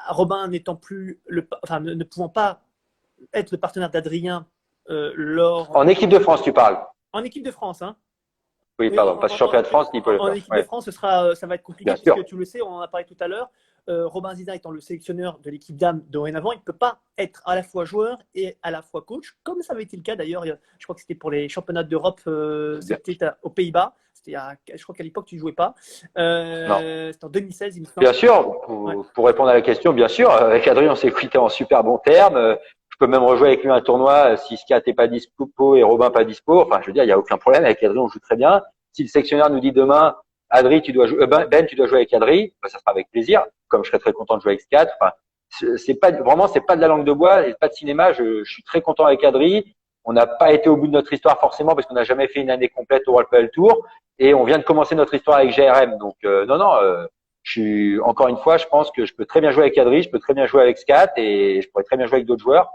Robin n'étant plus ne pouvant pas être le partenaire d'Adrien lors. En équipe de France, tu parles. En équipe de France, hein. Oui, pardon, pas championnat de France, ni en équipe de France, ça va être compliqué, puisque tu le sais, on en a parlé tout à l'heure. Robin Zizin étant le sélectionneur de l'équipe dames dorénavant, il ne peut pas être à la fois joueur et à la fois coach, comme ça avait été le cas d'ailleurs. Je crois que c'était pour les championnats d'Europe, c'était aux Pays-Bas. Je crois qu'à l'époque, tu ne jouais pas. C'était en 2016, il me semble. Bien sûr, pour répondre à la question, bien sûr. Avec Adrien, on s'est quitté en super bons termes. Je peux même rejouer avec lui un tournoi si Skat n'est pas dispo et Robin pas dispo. Enfin, je veux dire, il n'y a aucun problème. Avec Adrien, on joue très bien. Si le sélectionneur nous dit demain, Adri, tu dois jouer, Ben, tu dois jouer avec Adri, ça sera avec plaisir. Comme je serais très content de jouer avec Skat. Enfin, c'est pas de la langue de bois et pas de cinéma. Je suis très content avec Adri. On n'a pas été au bout de notre histoire forcément parce qu'on n'a jamais fait une année complète au World Padel Tour et on vient de commencer notre histoire avec GRM. Donc encore une fois, je pense que je peux très bien jouer avec Adri, je peux très bien jouer avec Skat et je pourrais très bien jouer avec d'autres joueurs.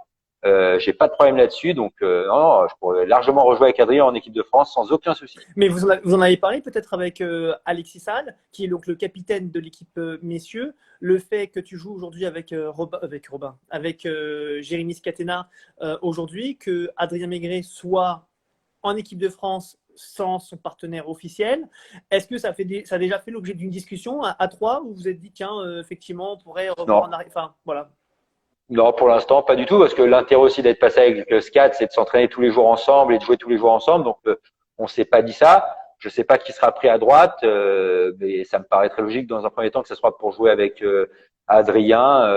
J'ai pas de problème là-dessus, donc je pourrais largement rejouer avec Adrien en équipe de France sans aucun souci. Mais vous en avez parlé peut-être avec Alexis Saad, qui est donc le capitaine de l'équipe messieurs, le fait que tu joues aujourd'hui avec Jérémy Scatena aujourd'hui, que Adrien Maigret soit en équipe de France sans son partenaire officiel. Est-ce que ça a déjà fait l'objet d'une discussion à trois où vous vous êtes dit tiens effectivement on pourrait revoir en arrière, enfin voilà. Non, pour l'instant, pas du tout, parce que l'intérêt aussi d'être passé avec le SCAT, c'est de s'entraîner tous les jours ensemble et de jouer tous les jours ensemble. Donc, on s'est pas dit ça. Je sais pas qui sera pris à droite, mais ça me paraît très logique dans un premier temps que ce soit pour jouer avec Adrien,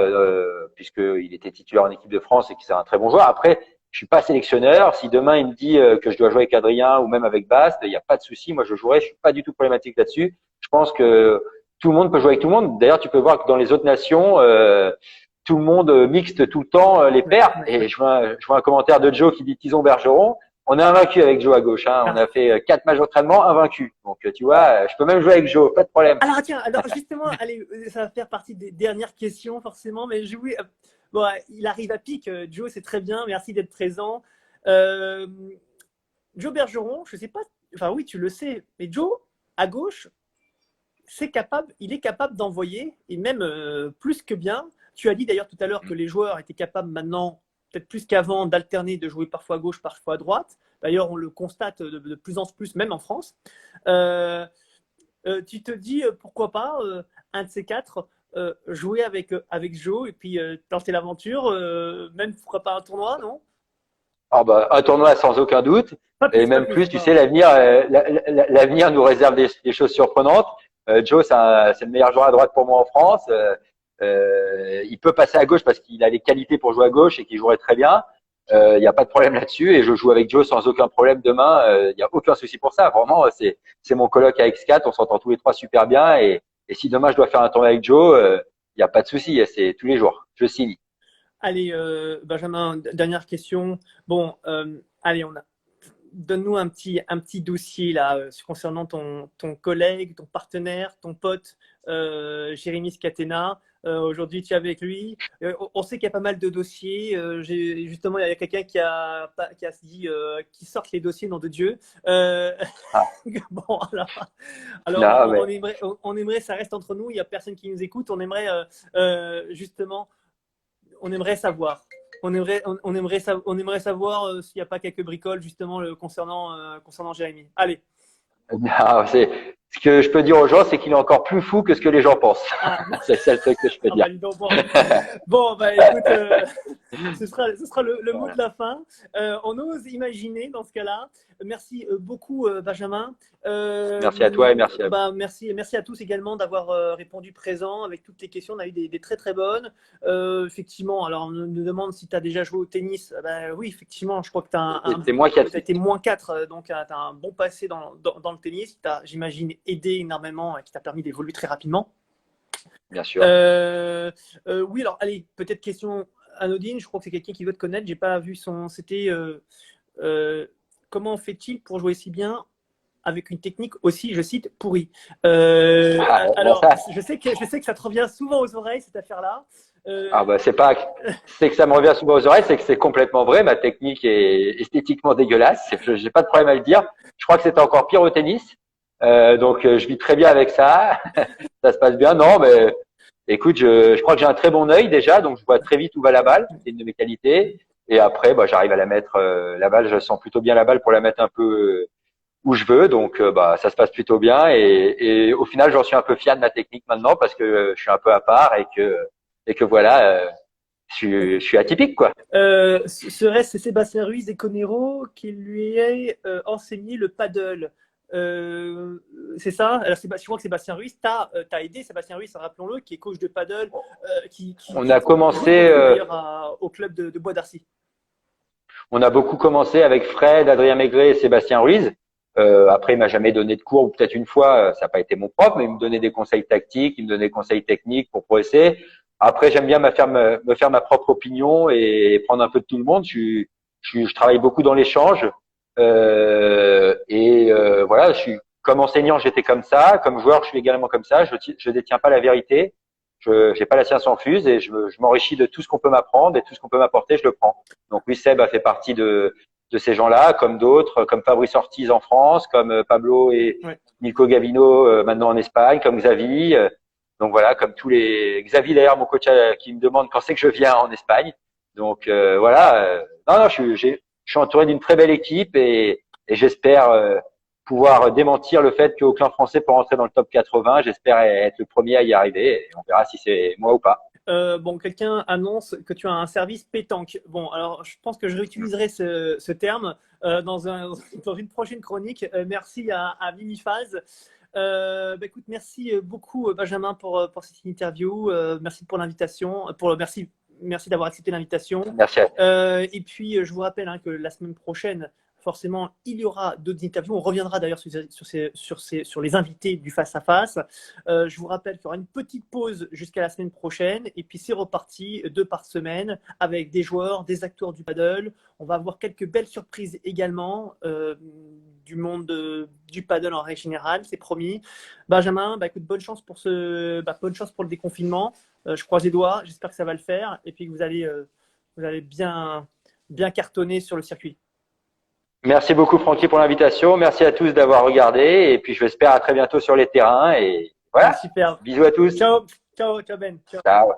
puisqu'il était titulaire en équipe de France et qu'il c'est un très bon joueur. Après, je suis pas sélectionneur. Si demain il me dit que je dois jouer avec Adrien ou même avec Bast, il n'y a pas de souci. Moi, je jouerai. Je suis pas du tout problématique là-dessus. Je pense que tout le monde peut jouer avec tout le monde. D'ailleurs, tu peux voir que dans les autres nations, tout le monde mixte tout le temps les paires. Et je vois un commentaire de Joe qui dit Tison Bergeron. On est invaincu avec Joe à gauche. On a fait 4 matchs d'entraînement invaincus. Donc tu vois, je peux même jouer avec Joe, pas de problème. Alors tiens, justement, allez, ça va faire partie des dernières questions forcément, mais il arrive à pic. Joe, c'est très bien. Merci d'être présent. Joe Bergeron, je sais pas. Enfin oui, tu le sais. Mais Joe à gauche, il est capable d'envoyer et même plus que bien. Tu as dit d'ailleurs tout à l'heure que les joueurs étaient capables maintenant, peut-être plus qu'avant, d'alterner, de jouer parfois à gauche, parfois à droite. D'ailleurs, on le constate de plus en plus, même en France. Tu te dis, pourquoi pas, un de ces quatre, jouer avec Joe et puis tenter l'aventure, même pourquoi pas un tournoi, non? Un tournoi sans aucun doute. Et même plus, tu sais, l'avenir nous réserve des choses surprenantes. Joe, c'est le meilleur joueur à droite pour moi en France. Il peut passer à gauche parce qu'il a les qualités pour jouer à gauche et qu'il jouerait très bien. Il n'y a pas de problème là-dessus et je joue avec Joe sans aucun problème demain. Il n'y a aucun souci pour ça. Vraiment, c'est mon coloc avec Scat. On s'entend tous les trois super bien et si demain je dois faire un tournoi avec Joe, il n'y a pas de souci. C'est tous les jours. Je signe. Allez, Benjamin, dernière question. Bon, allez, donne-nous un petit dossier là concernant ton collègue, ton partenaire, ton pote, Jérémy Scatena. Aujourd'hui, tu es avec lui. On sait qu'il y a pas mal de dossiers. Justement, il y a quelqu'un qui a dit qui sortent les dossiers, nom de Dieu. Ah, Bon, alors non, mais on aimerait, ça reste entre nous. Il n'y a personne qui nous écoute. On aimerait justement, on aimerait savoir. On aimerait savoir s'il n'y a pas quelques bricoles justement concernant Jérémy. Allez. non, ce que je peux dire aux gens, c'est qu'il est encore plus fou que ce que les gens pensent. Ah, C'est le seul truc que je peux ah dire. bah, dis donc, bon, bah écoute, ce sera le mot Voilà. de la fin. On ose imaginer dans ce cas-là. Merci beaucoup, Benjamin. Merci à toi et merci à vous. Bah, merci à tous également d'avoir répondu présent avec toutes les questions. On a eu des très très bonnes. Effectivement, alors on nous demande si tu as déjà joué au tennis. Bah, oui, effectivement, je crois que tu as C'est moi qui ai été -4, donc tu as un bon passé dans le tennis. Qui t'a, j'imagine, aidé énormément et qui t'a permis d'évoluer très rapidement. bien sûr. Oui, alors allez, peut-être question anodine. Je crois que c'est quelqu'un qui veut te connaître. J'ai pas vu son. C'était comment fait-il pour jouer si bien avec une technique aussi, je cite, pourrie. Bon, Alors, ça, je sais que ça te revient souvent aux oreilles cette affaire-là. bah, c'est que ça me revient souvent aux oreilles, c'est que c'est complètement vrai. Ma technique est esthétiquement dégueulasse. J'ai pas de problème à le dire. Je crois que c'était encore pire au tennis. Donc, je vis très bien avec ça. Ça se passe bien. Non, mais écoute, je crois que j'ai un très bon œil déjà, donc je vois très vite où va la balle. C'est une de mes qualités. Et après, bah, j'arrive à la mettre, la balle, je sens plutôt bien la balle pour la mettre un peu où je veux. Donc, bah, ça se passe plutôt bien. Et au final, j'en suis un peu fier de ma technique maintenant parce que je suis un peu à part et que voilà, je suis atypique, quoi. Serait-ce Sébastien Ruiz et Conero qui lui aient enseigné le paddle? C'est ça? Alors, je crois que Sébastien Ruiz t'a aidé. Sébastien Ruiz, rappelons-le, qui est coach de paddle, On a qui joue commencé, beaucoup d'ailleurs au club de Bois d'Arcy. on a beaucoup commencé avec Fred, Adrien Maigret et Sébastien Ruiz. Après, il m'a jamais donné de cours, ou peut-être une fois, ça n'a pas été mon prof, mais il me donnait des conseils tactiques, il me donnait des conseils techniques pour progresser. Après, j'aime bien me faire ma propre opinion et prendre un peu de tout le monde. Je travaille beaucoup dans l'échange. Voilà, comme enseignant, j'étais comme ça. Comme joueur, je suis également comme ça. Je détiens pas la vérité. Je n'ai pas la science infuse et je m'enrichis de tout ce qu'on peut m'apprendre et tout ce qu'on peut m'apporter, je le prends. Donc oui, Seb a fait partie de ces gens-là, comme d'autres, comme Fabrice Ortiz en France, comme Pablo et Ouais. Nico Gavino maintenant en Espagne, comme Xavi. Donc voilà, comme tous les Xavi d'ailleurs, mon coach qui me demande quand c'est que je viens en Espagne. Donc voilà, non, non, je suis entouré d'une très belle équipe et j'espère pouvoir démentir le fait qu'au clan français peut rentrer dans le top 80. J'espère être le premier à y arriver et on verra si c'est moi ou pas. Bon, quelqu'un annonce que tu as un service pétanque. Bon, alors je pense que je réutiliserai ce terme dans une prochaine chronique. Merci à Mimifaz. Bah, écoute, merci beaucoup Benjamin pour cette interview. Merci pour l'invitation. Merci d'avoir accepté l'invitation. Merci. Et puis, je vous rappelle que la semaine prochaine, forcément, il y aura d'autres interviews. On reviendra d'ailleurs sur les invités du face-à-face. Je vous rappelle qu'il y aura une petite pause jusqu'à la semaine prochaine. Et puis, c'est reparti 2 par semaine avec des joueurs, des acteurs du paddle. On va avoir quelques belles surprises également du monde du paddle en règle générale, c'est promis. Benjamin, bah, écoute, bonne chance pour le déconfinement. Je croise les doigts. J'espère que ça va le faire. Et puis que vous allez bien cartonner sur le circuit. Merci beaucoup Francky pour l'invitation. Merci à tous d'avoir regardé et puis je l'espère à très bientôt sur les terrains et voilà. Super. Bisous à tous. Ciao Ben. Ciao. Ciao.